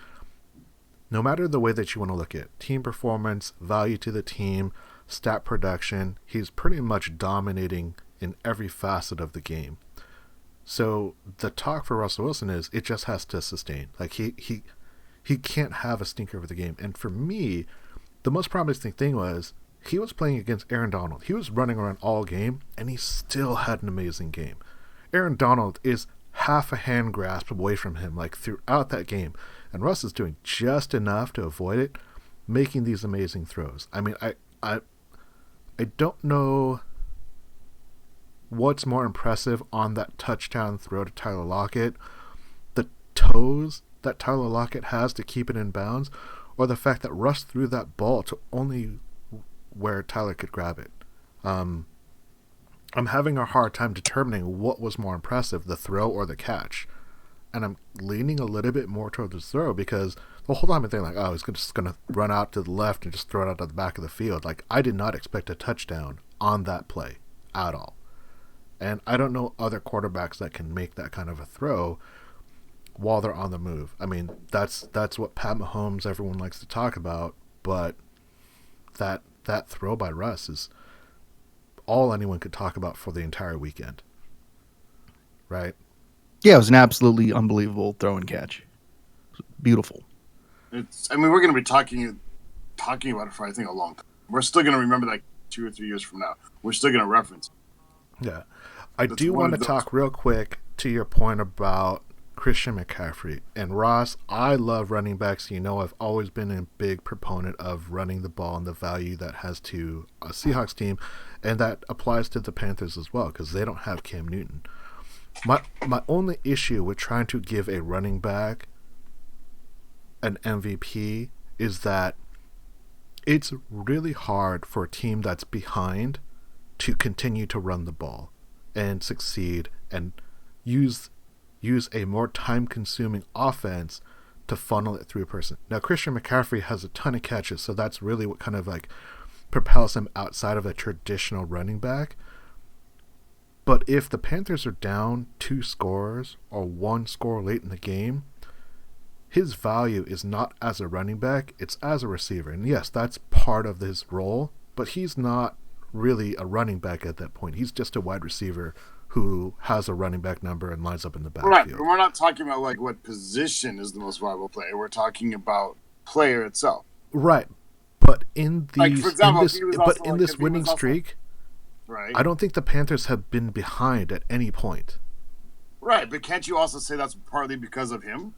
no matter the way that you want to look at team performance, value to the team, stat production, he's pretty much dominating in every facet of the game. So the talk for Russell Wilson is it just has to sustain. Like he can't have a stinker of the game. And for me, the most promising thing was he was playing against Aaron Donald. He was running around all game, and he still had an amazing game. Aaron Donald is half a hand grasp away from him, like throughout that game. And Russ is doing just enough to avoid it, making these amazing throws. I mean, I don't know what's more impressive on that touchdown throw to Tyler Lockett, the toes that Tyler Lockett has to keep it in bounds, or the fact that Russ threw that ball to only where Tyler could grab it. I'm having a hard time determining what was more impressive, the throw or the catch. And I'm leaning a little bit more toward the throw because the whole time I'm thinking like, oh, he's just going to run out to the left and just throw it out to the back of the field. Like, I did not expect a touchdown on that play at all. And I don't know other quarterbacks that can make that kind of a throw while they're on the move. I mean, that's what Pat Mahomes, everyone likes to talk about, but that throw by Russ is all anyone could talk about for the entire weekend. Right? Yeah, it was an absolutely unbelievable throw and catch. Beautiful. We're going to be talking about it for, I think, a long time. We're still going to remember that 2 or 3 years from now. We're still going to reference it. Yeah. I do want to talk real quick to your point about Christian McCaffrey. And Ross, I love running backs. I've always been a big proponent of running the ball and the value that has to a Seahawks team. And that applies to the Panthers as well because they don't have Cam Newton. My only issue with trying to give a running back an MVP is that it's really hard for a team that's behind to continue to run the ball and succeed and use a more time-consuming offense to funnel it through a person. Now, Christian McCaffrey has a ton of catches, so that's really what kind of like propels him outside of a traditional running back. But if the Panthers are down 2 scores or 1 score late in the game, his value is not as a running back, it's as a receiver. And yes, that's part of his role, but he's not really a running back at that point. He's just a wide receiver who has a running back number and lines up in the backfield. Right, but we're not talking about like what position is the most valuable player. We're talking about player itself. Right, but in these, like, for example, in this winning streak, right? I don't think the Panthers have been behind at any point. Right, but can't you also say that's partly because of him?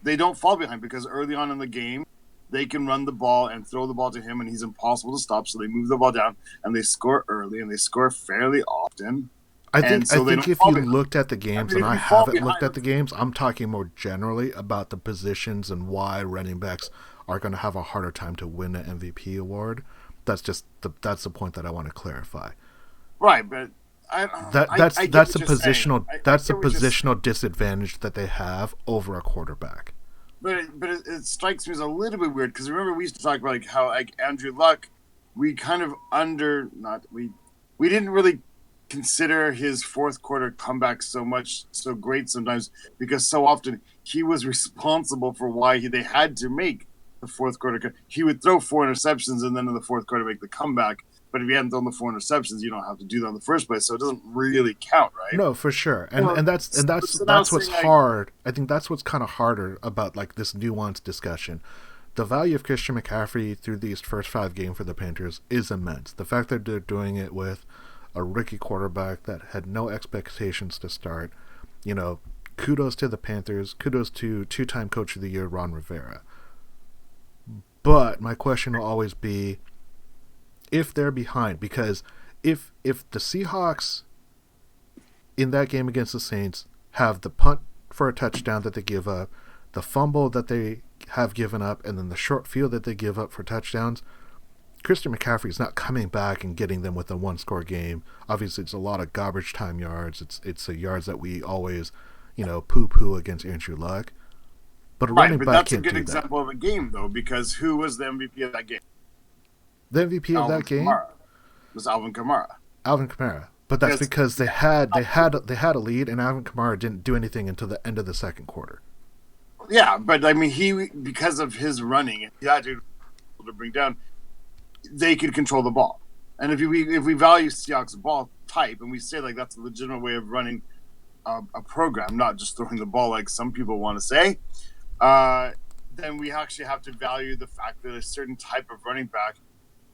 They don't fall behind because early on in the game, they can run the ball and throw the ball to him, and he's impossible to stop. So they move the ball down, and they score early, and they score fairly often. I think if you looked at the games, and I haven't looked at the games, I'm talking more generally about the positions and why running backs are going to have a harder time to win an MVP award. That's just that's the point that I want to clarify. Right, but that's a positional disadvantage that they have over a quarterback. But it strikes me as a little bit weird because remember we used to talk about like how like Andrew Luck, we kind of we didn't really consider his fourth quarter comeback so great sometimes because so often he was responsible for why they had to make the fourth quarter. He would throw 4 interceptions and then in the fourth quarter make the comeback. But if you hadn't thrown the 4 interceptions, you don't have to do that in the first place, so it doesn't really count, right? No, for sure, and that's what's hard. I think that's what's kind of harder about like this nuanced discussion. The value of Christian McCaffrey through these first 5 games for the Panthers is immense. The fact that they're doing it with a rookie quarterback that had no expectations to start, kudos to the Panthers. Kudos to 2-time Coach of the Year Ron Rivera. But my question will always be, if they're behind, because if the Seahawks in that game against the Saints have the punt for a touchdown that they give up, the fumble that they have given up, and then the short field that they give up for touchdowns, Christian McCaffrey is not coming back and getting them with a 1-score game. Obviously, it's a lot of garbage time yards. It's the yards that we always, poo-poo against Andrew Luck. But a running back can't do that. That's a good example of a game, though, because who was the MVP of that game? The MVP of that game was Alvin Kamara. Alvin Kamara, but that's because they had a lead, and Alvin Kamara didn't do anything until the end of the second quarter. Yeah, but I mean, because of his running, he had to bring down. They could control the ball, and if we value Seahawks ball type, and we say like that's a legitimate way of running a program, not just throwing the ball like some people want to say, then we actually have to value the fact that a certain type of running back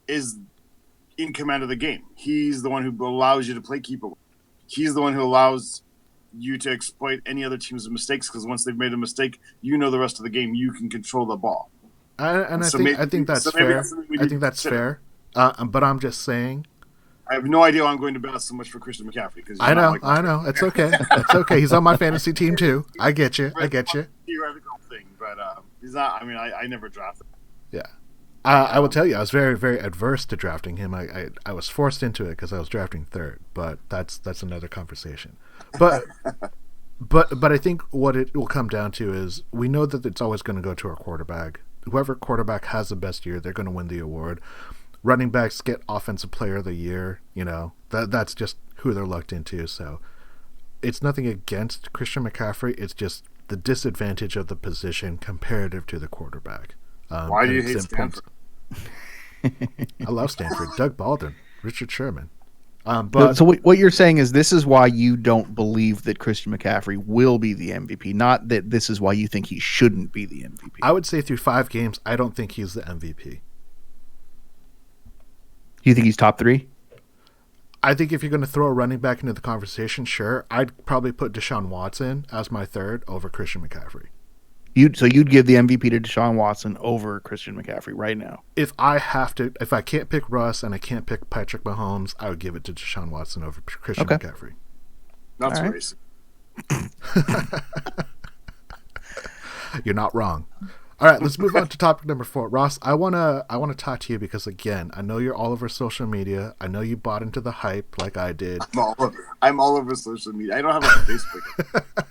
is in command of the game. He's the one who allows you to play keep away. He's the one who allows you to exploit any other team's mistakes because once they've made a mistake, the rest of the game you can control the ball. I think that's fair. I think that's fair. But I'm just saying. I have no idea why I'm going to bat so much for Christian McCaffrey. Because I know. It's okay. It's okay. He's on my fantasy team too. I get you. Theoretical thing, but he's not. I mean, I never drafted him. Yeah. I will tell you, I was very, very adverse to drafting him. I was forced into it because I was drafting third, but that's another conversation. But I think what it will come down to is we know that it's always going to go to our quarterback. Whoever quarterback has the best year, they're going to win the award. Running backs get Offensive Player of the Year. That's just who they're lucked into. So it's nothing against Christian McCaffrey. It's just the disadvantage of the position comparative to the quarterback. Why do you hate Stanford? I love Stanford. Doug Baldwin, Richard Sherman. So what you're saying is this is why you don't believe that Christian McCaffrey will be the MVP, not that this is why you think he shouldn't be the MVP. I would say through 5 games, I don't think he's the MVP. You think he's top 3? I think if you're going to throw a running back into the conversation, sure. I'd probably put Deshaun Watson as my third over Christian McCaffrey. So you'd give the MVP to Deshaun Watson over Christian McCaffrey right now? If I can't pick Russ and I can't pick Patrick Mahomes, I would give it to Deshaun Watson over Christian McCaffrey. That's racist. You're not wrong. All right, let's move on to topic number 4. Ross, I wanna talk to you because again, I know you're all over social media. I know you bought into the hype like I did. I'm all over social media. I don't have a Facebook.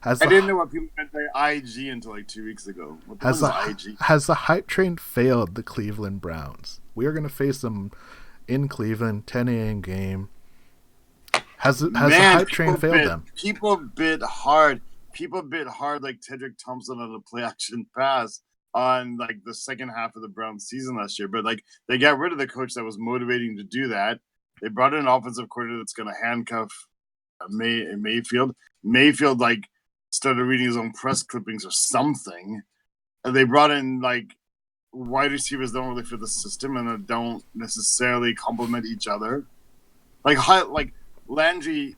I didn't know what people meant by IG until like 2 weeks ago. What is IG? Has the hype train failed the Cleveland Browns? We are going to face them in Cleveland, 10 a.m. game. Has the Man, hype train failed them? People bit hard. People bit hard like Tedrick Thompson on a play action pass on like the second half of the Browns season last year. But like they got rid of the coach that was motivating to do that. They brought in an offensive coordinator that's going to handcuff Mayfield. Mayfield like started reading his own press clippings or something. And they brought in like wide receivers that don't really fit the system and that don't necessarily complement each other. Like Landry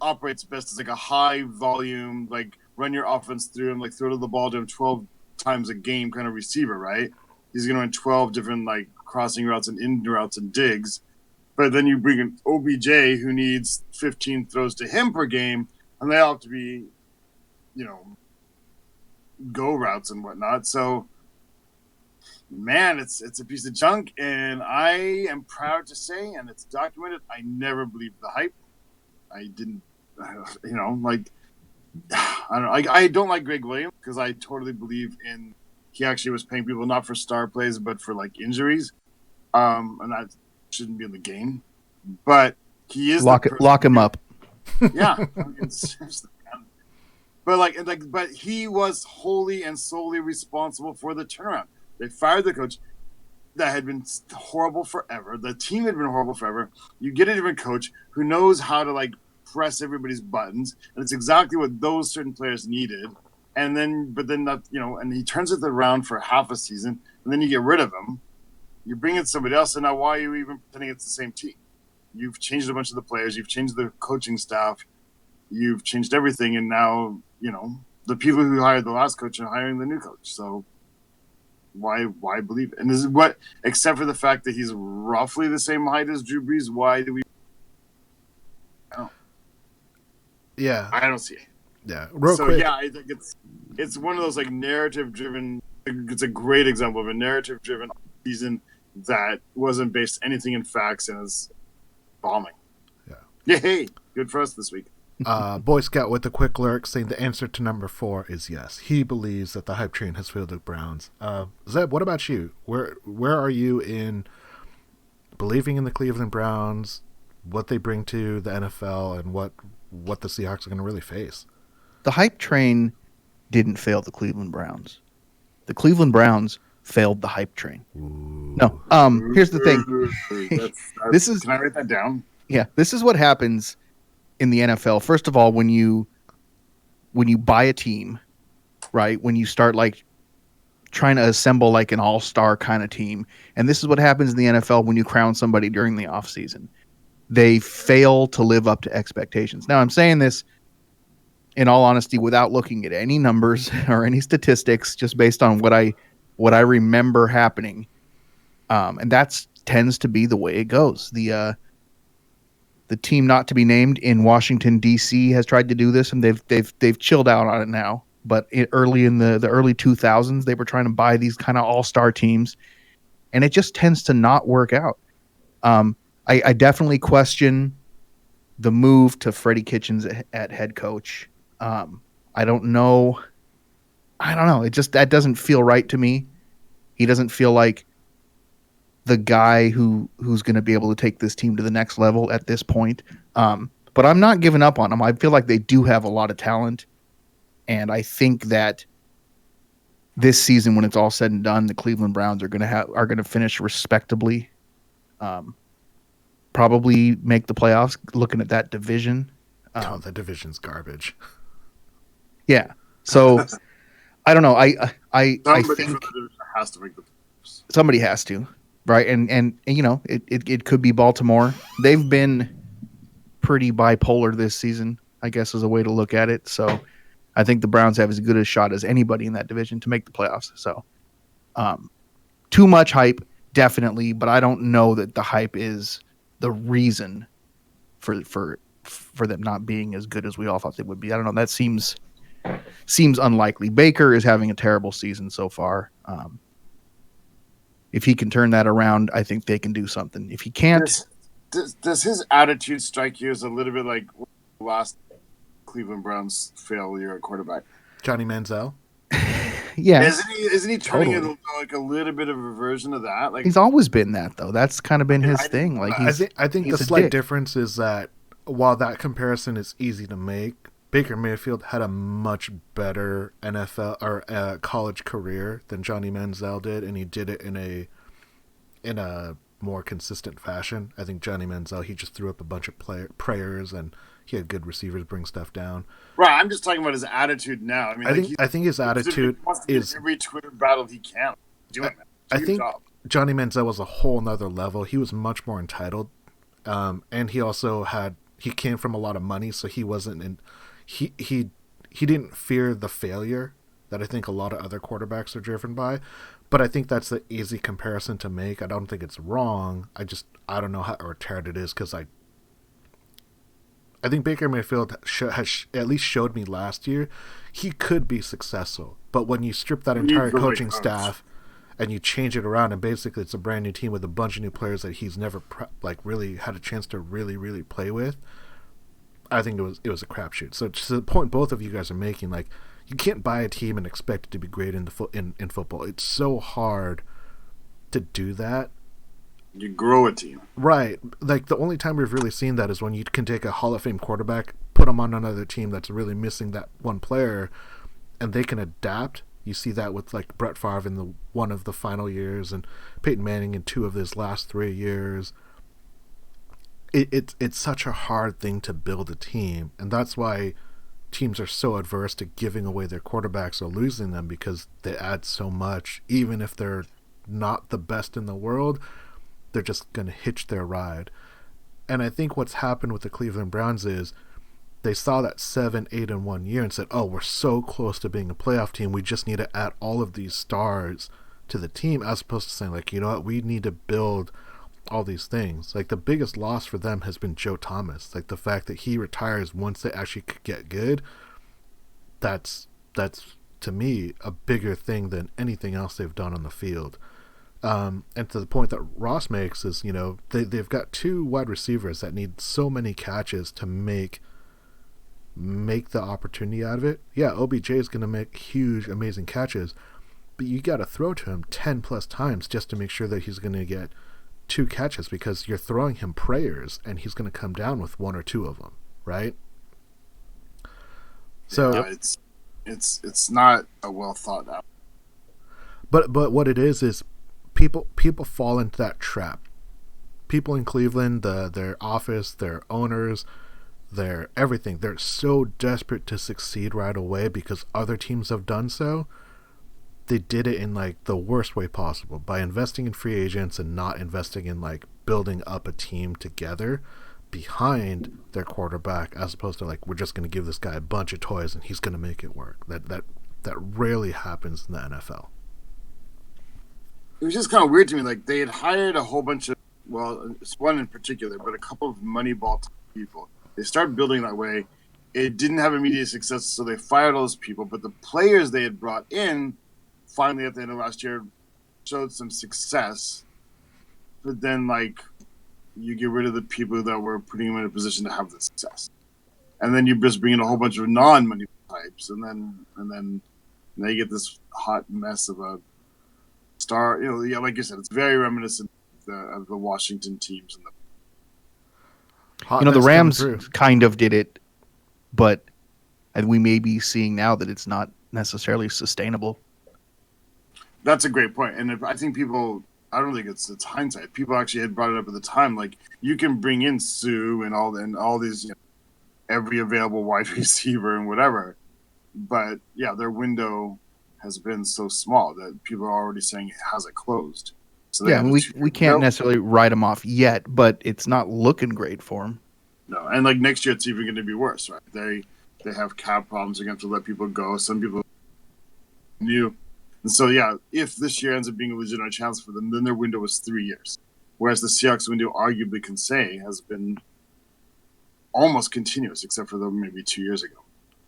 operates best as like a high volume, like run your offense through him, like throw the ball to him 12 times a game kind of receiver, right? He's going to run 12 different like crossing routes and in routes and digs. But then you bring in OBJ who needs 15 throws to him per game, and they all have to be, go routes and whatnot. So, man, it's a piece of junk, and I am proud to say, and it's documented, I never believed the hype. I didn't, like, I don't know. I don't like Greg Williams because I totally believe he actually was paying people not for star plays, but for like injuries. And that shouldn't be in the game. But he is lock him up. Yeah. But he was wholly and solely responsible for the turnaround. They fired the coach that had been horrible forever. The team had been horrible forever. You get a different coach who knows how to like press everybody's buttons, and it's exactly what those certain players needed. And then and he turns it around for half a season, and then you get rid of him. You bring in somebody else, and now why are you even pretending it's the same team? You've changed a bunch of the players. You've changed the coaching staff. You've changed everything, and now the people who hired the last coach are hiring the new coach. So why believe it? And this is what, except for the fact that he's roughly the same height as Drew Brees, why do we? Yeah, I don't see it. Yeah, quick. Yeah, I think it's one of those like narrative driven. It's a great example of a narrative driven season that wasn't based anything in facts and is bombing. Yeah. Hey, good for us this week. Boy Scout with a quick lurk saying the answer to number 4 is yes. He believes that the hype train has failed the Browns. Zeb, what about you? Where are you in believing in the Cleveland Browns, what they bring to the NFL, and what the Seahawks are going to really face? The hype train didn't fail the Cleveland Browns. The Cleveland Browns failed the hype train. Ooh. No. Here's the thing. Can I write that down? Yeah, this is what happens in the NFL. First of all, when you buy a team, right? When you start like trying to assemble like an all-star kind of team, and this is what happens in the NFL when you crown somebody during the offseason. They fail to live up to expectations. Now, I'm saying this in all honesty without looking at any numbers or any statistics, just based on what I remember happening. And that tends to be the way it goes. The team not to be named in Washington, D.C. has tried to do this, and they've chilled out on it now. But early in the early 2000s, they were trying to buy these kind of all-star teams, and it just tends to not work out. I definitely question the move to Freddie Kitchens at head coach. I don't know. That doesn't feel right to me. He doesn't feel like the guy who's going to be able to take this team to the next level at this point. But I'm not giving up on them. I feel like they do have a lot of talent, and I think that this season, when it's all said and done, the Cleveland Browns are going to finish respectably. Probably make the playoffs. Looking at that division, the division's garbage. Yeah, so I don't know. I think has to make the playoffs. Somebody has to. Right, and it could be Baltimore. They've been pretty bipolar this season, I guess, is a way to look at it. So I think the Browns have as good a shot as anybody in that division to make the playoffs. So too much hype, definitely, but I don't know that the hype is the reason for them not being as good as we all thought they would be. I don't know. That seems unlikely. Baker is having a terrible season so far. If he can turn that around, I think they can do something. If he can't... Does his attitude strike you as a little bit like last Cleveland Browns failure at quarterback? Johnny Manziel? Yeah. Isn't he turning into like a little bit of a version of that? Like, he's always been that, though. That's kind of been his thing. Like I think the slight difference is that while that comparison is easy to make, Baker Mayfield had a much better NFL or college career than Johnny Manziel did, and he did it in a more consistent fashion. I think Johnny Manziel, he just threw up a bunch of prayers, and he had good receivers bring stuff down. Right, I'm just talking about his attitude now. I mean, I think his attitude is every Twitter battle he can. Doing that. I think Johnny Manziel was a whole nother level. He was much more entitled, and he also he came from a lot of money, so he wasn't in. He didn't fear the failure that I think a lot of other quarterbacks are driven by. But I think that's the easy comparison to make. I don't think it's wrong. I don't know how retarded it is, because I think Baker Mayfield has at least showed me last year he could be successful. But when you strip that entire coaching staff and you change it around, and basically it's a brand new team with a bunch of new players that he's never really had a chance to really play with, I think it was a crapshoot. So to the point both of you guys are making, like, you can't buy a team and expect it to be great in football. It's so hard to do that. You grow a team. Right. Like, the only time we've really seen that is when you can take a Hall of Fame quarterback, put him on another team that's really missing that one player, and they can adapt. You see that with, like, Brett Favre in one of the final years, and Peyton Manning in 2 of his last 3 years. It's such a hard thing to build a team, and that's why teams are so adverse to giving away their quarterbacks or losing them, because they add so much. Even if they're not the best in the world, they're just going to hitch their ride. And I think what's happened with the Cleveland Browns is they saw that 7-8 in 1 year and said, oh, we're so close to being a playoff team, we just need to add all of these stars to the team, as opposed to saying, like, you know what, we need to build all these things. Like, the biggest loss for them has been Joe Thomas. Like, the fact that he retires once they actually could get good, that's to me a bigger thing than anything else they've done on the field. And to the point that Ross makes is, you know, they've got 2 wide receivers that need so many catches to make the opportunity out of it. Yeah, OBJ is going to make huge, amazing catches, but you got to throw to him 10 plus times just to make sure that he's going to get 2 catches, because you're throwing him prayers and he's going to come down with 1 or 2 of them, right? So yeah, it's not a well thought out. But what it is people fall into that trap. People in Cleveland, their office, their owners, their everything, they're so desperate to succeed right away because other teams have done so. They did it in, like, the worst way possible, by investing in free agents and not investing in, like, building up a team together behind their quarterback, as opposed to, like, we're just going to give this guy a bunch of toys and he's going to make it work. That rarely happens in the NFL. It was just kind of weird to me. Like, they had hired a whole bunch of, well, one in particular, but a couple of Moneyball people. They started building that way. It didn't have immediate success, so they fired all those people. But the players they had brought in, finally at the end of last year, showed some success. But then, like, you get rid of the people that were putting them in a position to have the success. And then you just bring in a whole bunch of non-money types, and then now you get this hot mess of a star. You know, yeah, like you said, it's very reminiscent of the Washington teams. The Rams kind of did it, but we may be seeing now that it's not necessarily sustainable. That's a great point. And I think people, I don't think it's hindsight. People actually had brought it up at the time. Like, you can bring in Sue and all these, you know, every available wide receiver and whatever. But yeah, their window has been so small that people are already saying it hasn't closed. So yeah, we can't necessarily write them off yet, but it's not looking great for them. No, and like next year it's even going to be worse, right? They have cap problems. They're going to have to let people go. Some people new. And so, yeah, if this year ends up being a legitimate chance for them, then their window is 3 years. Whereas the Seahawks window, arguably can say, has been almost continuous, except for maybe 2 years ago.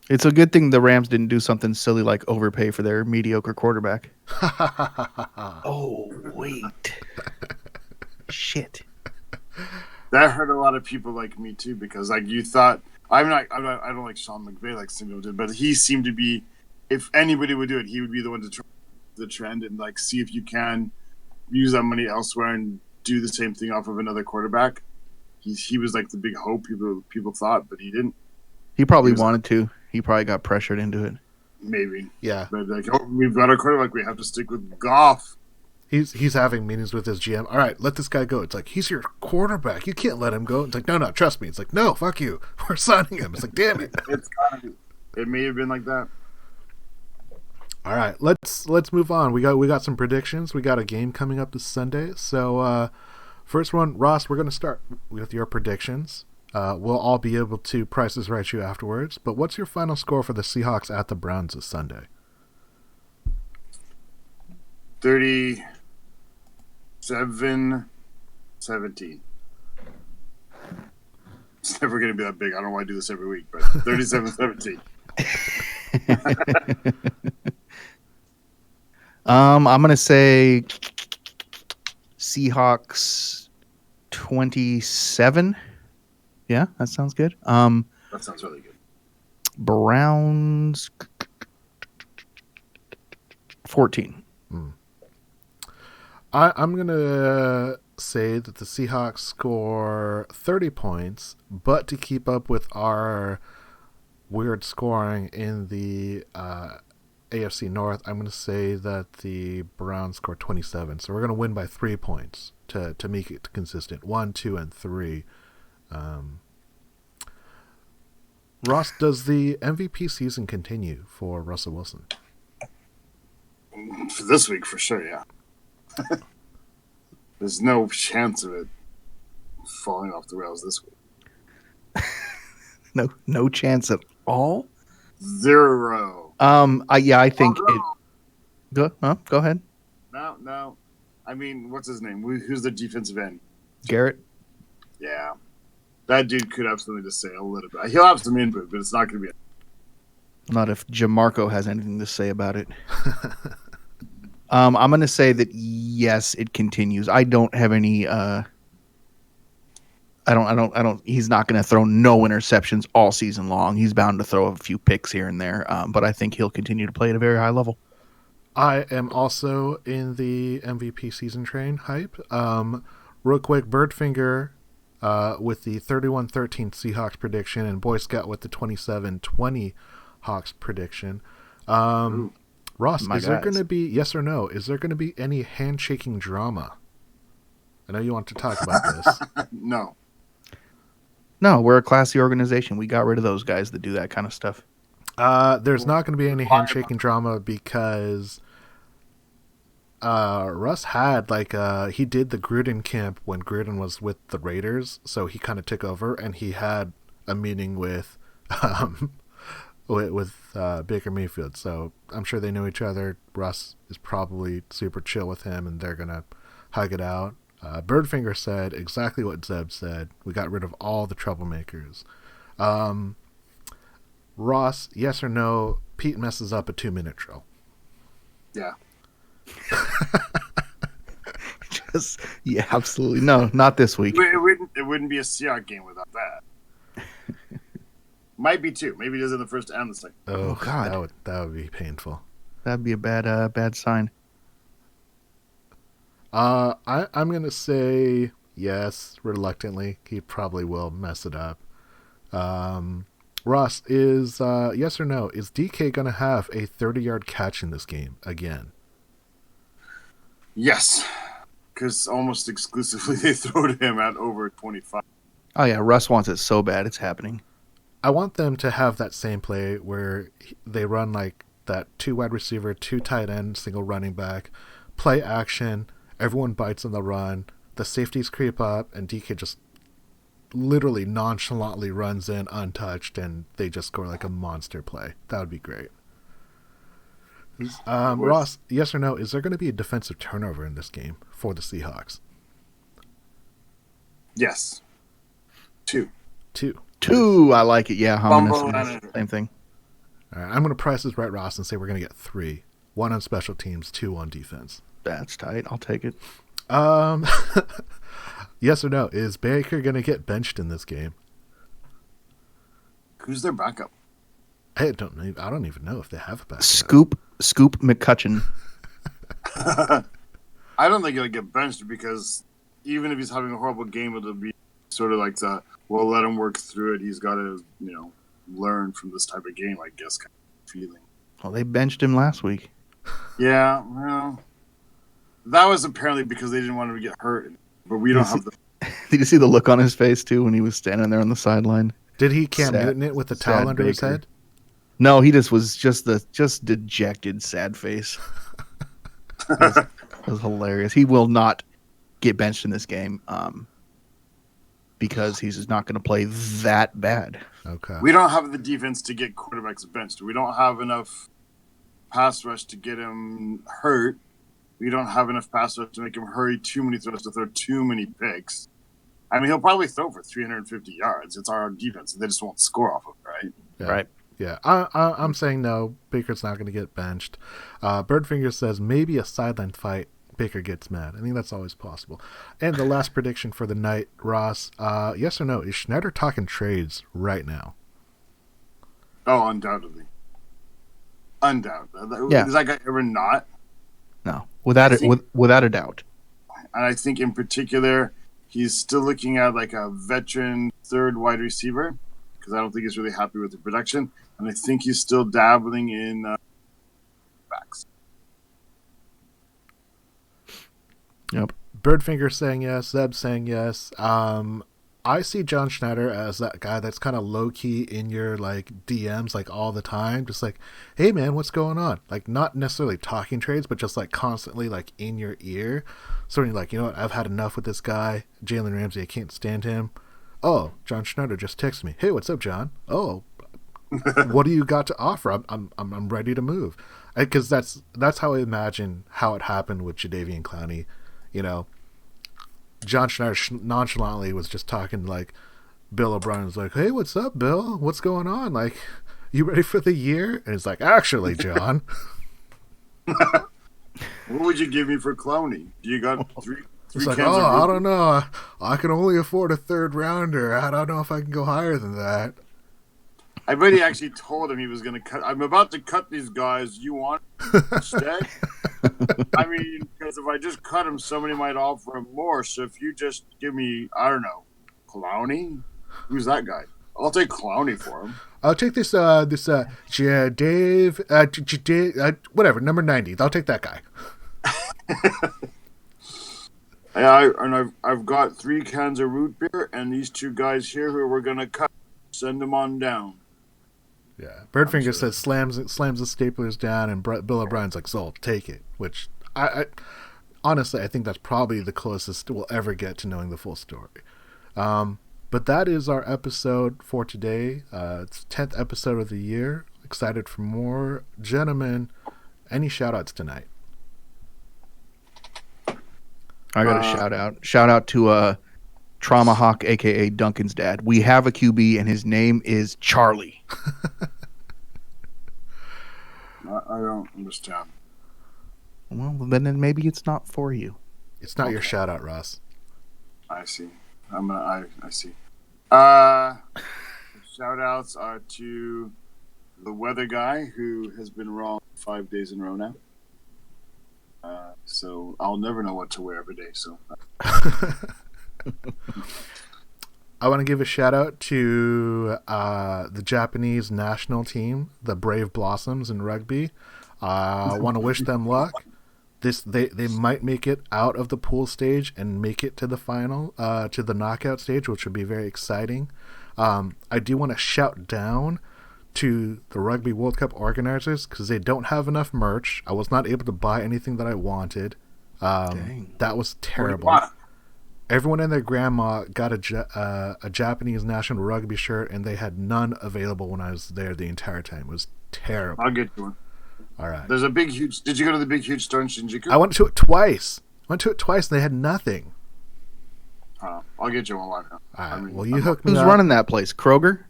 It's a good thing the Rams didn't do something silly like overpay for their mediocre quarterback. Oh, wait. Shit. That hurt a lot of people like me, too, because like you thought, I don't like Sean McVay like some people did, but he seemed to be, if anybody would do it, he would be the one to try the trend and like see if you can use that money elsewhere and do the same thing off of another quarterback. he was like the big hope people thought, but he didn't. He probably wanted to. He probably got pressured into it. Maybe. Yeah. But like, we've got our quarterback. We have to stick with Goff. He's having meetings with his GM. All right, let this guy go. It's like, he's your quarterback. You can't let him go. It's like, no, trust me. It's like, no, fuck you. We're signing him. It's like, damn it. It may have been like that. All right, let's move on. We got some predictions. We got a game coming up this Sunday. So first one, Ross, we're going to start with your predictions. We'll all be able to Price is Right you afterwards. But what's your final score for the Seahawks at the Browns this Sunday? 37-17. It's never going to be that big. I don't know why I do this every week, but 37-17. I'm going to say Seahawks 27. Yeah, that sounds good. That sounds really good. Browns 14. I'm going to say that the Seahawks score 30 points, but to keep up with our weird scoring in the AFC North, I'm going to say that the Browns score 27. So we're going to win by 3 points to make it consistent. 1, 2, and 3. Ross, does the MVP season continue for Russell Wilson? For this week, for sure, yeah. There's no chance of it falling off the rails this week. No chance at all. 0. I think it. Go ahead. No. I mean, what's his name? Who's the defensive end? Garrett. Yeah, that dude could have something to say a little bit. He'll have some input, but it's not going to be. Not if Jamarco has anything to say about it. I'm going to say that yes, it continues. I don't have any. I don't. He's not going to throw no interceptions all season long. He's bound to throw a few picks here and there. But I think he'll continue to play at a very high level. I am also in the MVP season train hype. Real quick, Birdfinger with the 31-13 Seahawks prediction, and Boy Scout with the 27-20 Hawks prediction. Ross, is there going to be, yes or no, is there going to be any handshaking drama? I know you want to talk about this. No, we're a classy organization. We got rid of those guys that do that kind of stuff. There's not going to be any handshaking drama because Russ had he did the Gruden camp when Gruden was with the Raiders, so he kind of took over and he had a meeting with Baker Mayfield. So I'm sure they know each other. Russ is probably super chill with him, and they're gonna hug it out. Birdfinger said exactly what Zeb said. We got rid of all the troublemakers. Ross, yes or no, Pete messes up a 2-minute drill? Yeah. Yeah, absolutely. No, not this week. It wouldn't be a Seahawks game without that. Might be 2. Maybe it is in the first and the second. Oh God, that would be painful. That'd be a bad sign. I'm gonna say yes, reluctantly. He probably will mess it up. Ross, is yes or no? Is DK gonna have a 30-yard catch in this game again? Yes, because almost exclusively they throw to him at over 25. Oh yeah, Russ wants it so bad it's happening. I want them to have that same play where they run like that 2 wide receiver, 2 tight end, single running back, play action. Everyone bites on the run. The safeties creep up, and DK just literally nonchalantly runs in untouched, and they just score like a monster play. That would be great. Ross, yes or no, is there going to be a defensive turnover in this game for the Seahawks? Yes. 2. 2, I like it. Yeah, same thing. All right, I'm going to price this right, Ross, and say we're going to get 3. 1 on special teams, 2 on defense. That's tight. I'll take it. Yes or no, is Baker going to get benched in this game? Who's their backup? I don't even know if they have a backup. Scoop McCutcheon. I don't think he'll get benched because even if he's having a horrible game, it'll be sort of like we'll let him work through it. He's got to, learn from this type of game, I guess, kind of feeling. Well, they benched him last week. Yeah, well, that was apparently because they didn't want him to get hurt. But we don't have the... Did you see the look on his face, too, when he was standing there on the sideline? Did he Cam Newton it with the towel under his head? No, he just was just dejected, sad face. It was hilarious. He will not get benched in this game because he's just not going to play that bad. Okay. We don't have the defense to get quarterbacks benched. We don't have enough pass rush to get him hurt. We don't have enough pass rush to make him hurry too many throws to throw too many picks. I mean, he'll probably throw for 350 yards. It's our defense. They just won't score off of it, right? Yeah. Right. Yeah, I'm saying no. Baker's not going to get benched. Birdfinger says maybe a sideline fight. Baker gets mad. I think that's always possible. And the last prediction for the night, Ross. Yes or no? Is Schneider talking trades right now? Oh, undoubtedly. Undoubtedly. Yeah. Is that guy ever not? No, without a doubt. And I think in particular, he's still looking at like a veteran third wide receiver because I don't think he's really happy with the production. And I think he's still dabbling in backs. Yep. Birdfinger saying yes. Zeb saying yes. I see John Schneider as that guy that's kind of low key in your like DMs like all the time, just like, hey man, what's going on? Like not necessarily talking trades, but just like constantly like in your ear. So when you're like, you know what, I've had enough with this guy, Jalen Ramsey, I can't stand him. Oh, John Schneider just texted me. Hey, what's up, John? Oh, what do you got to offer? I'm ready to move. Because that's how I imagine how it happened with Jadeveon Clowney. You know, John Schneider nonchalantly was just talking like Bill O'Brien was like, hey, what's up, Bill? What's going on? Like, you ready for the year? And it's like, actually, John. What would you give me for Clowney? You got three it's like, cans of I don't know. I can only afford a third rounder. I don't know if I can go higher than that. I bet he actually told him he was going to cut. I'm about to cut these guys. You want instead? I mean, because if I just cut him, somebody might offer him more. So if you just give me, I don't know, Clowney? Who's that guy? I'll take Clowney for him. I'll take this Dave, whatever, number 90. I'll take that guy. I've got 3 cans of root beer and these 2 guys here who we're going to cut. Send them on down. Yeah, Birdfinger says slams the staplers down, and Bill O'Brien's like, "Sold, take it." Which I honestly I think that's probably the closest we'll ever get to knowing the full story. But that is our episode for today. It's the 10th episode of the year. Excited for more, gentlemen. Any shout outs tonight? I got a shout out to Trauma Hawk, a.k.a. Duncan's dad. We have a QB, and his name is Charlie. I don't understand. Well, then maybe it's not for you. It's not your shout-out, Ross. I see. I see. Shout-outs are to the weather guy who has been wrong 5 days in a row now. So I'll never know what to wear every day. So. I want to give a shout out to the Japanese national team, the Brave Blossoms in rugby. I want to wish them luck. They might make it out of the pool stage and make it to the final, to the knockout stage, which would be very exciting. I do want to shout down to the Rugby World Cup organizers because they don't have enough merch. I was not able to buy anything that I wanted. That was terrible. Everyone and their grandma got a Japanese national rugby shirt, and they had none available when I was there the entire time. It was terrible. I'll get you one. All right. There's a big, huge... Did you go to the big, huge store in Shinjuku? I went to it twice. And they had nothing. I'll get you one. All right. Well, you hooked me Who's up. running that place? Kroger?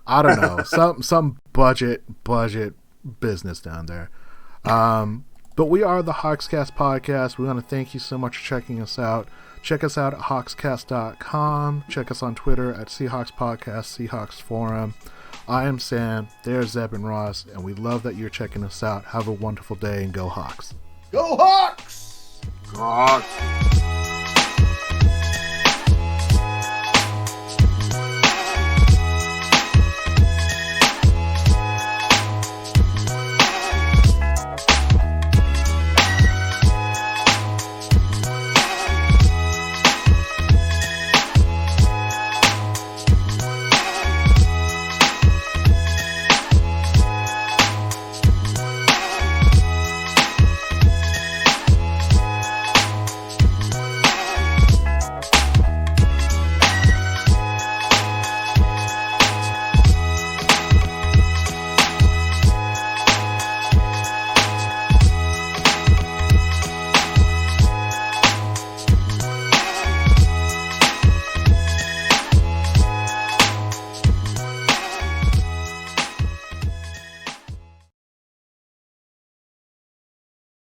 I don't know. some budget business down there. But we are the Hawkscast Podcast. We want to thank you so much for checking us out. Check us out at hawkscast.com. Check us on Twitter at Seahawks Podcast, Seahawks Forum. I am Sam. There's Zeb and Ross, and we love that you're checking us out. Have a wonderful day, and go Hawks. Go Hawks! God.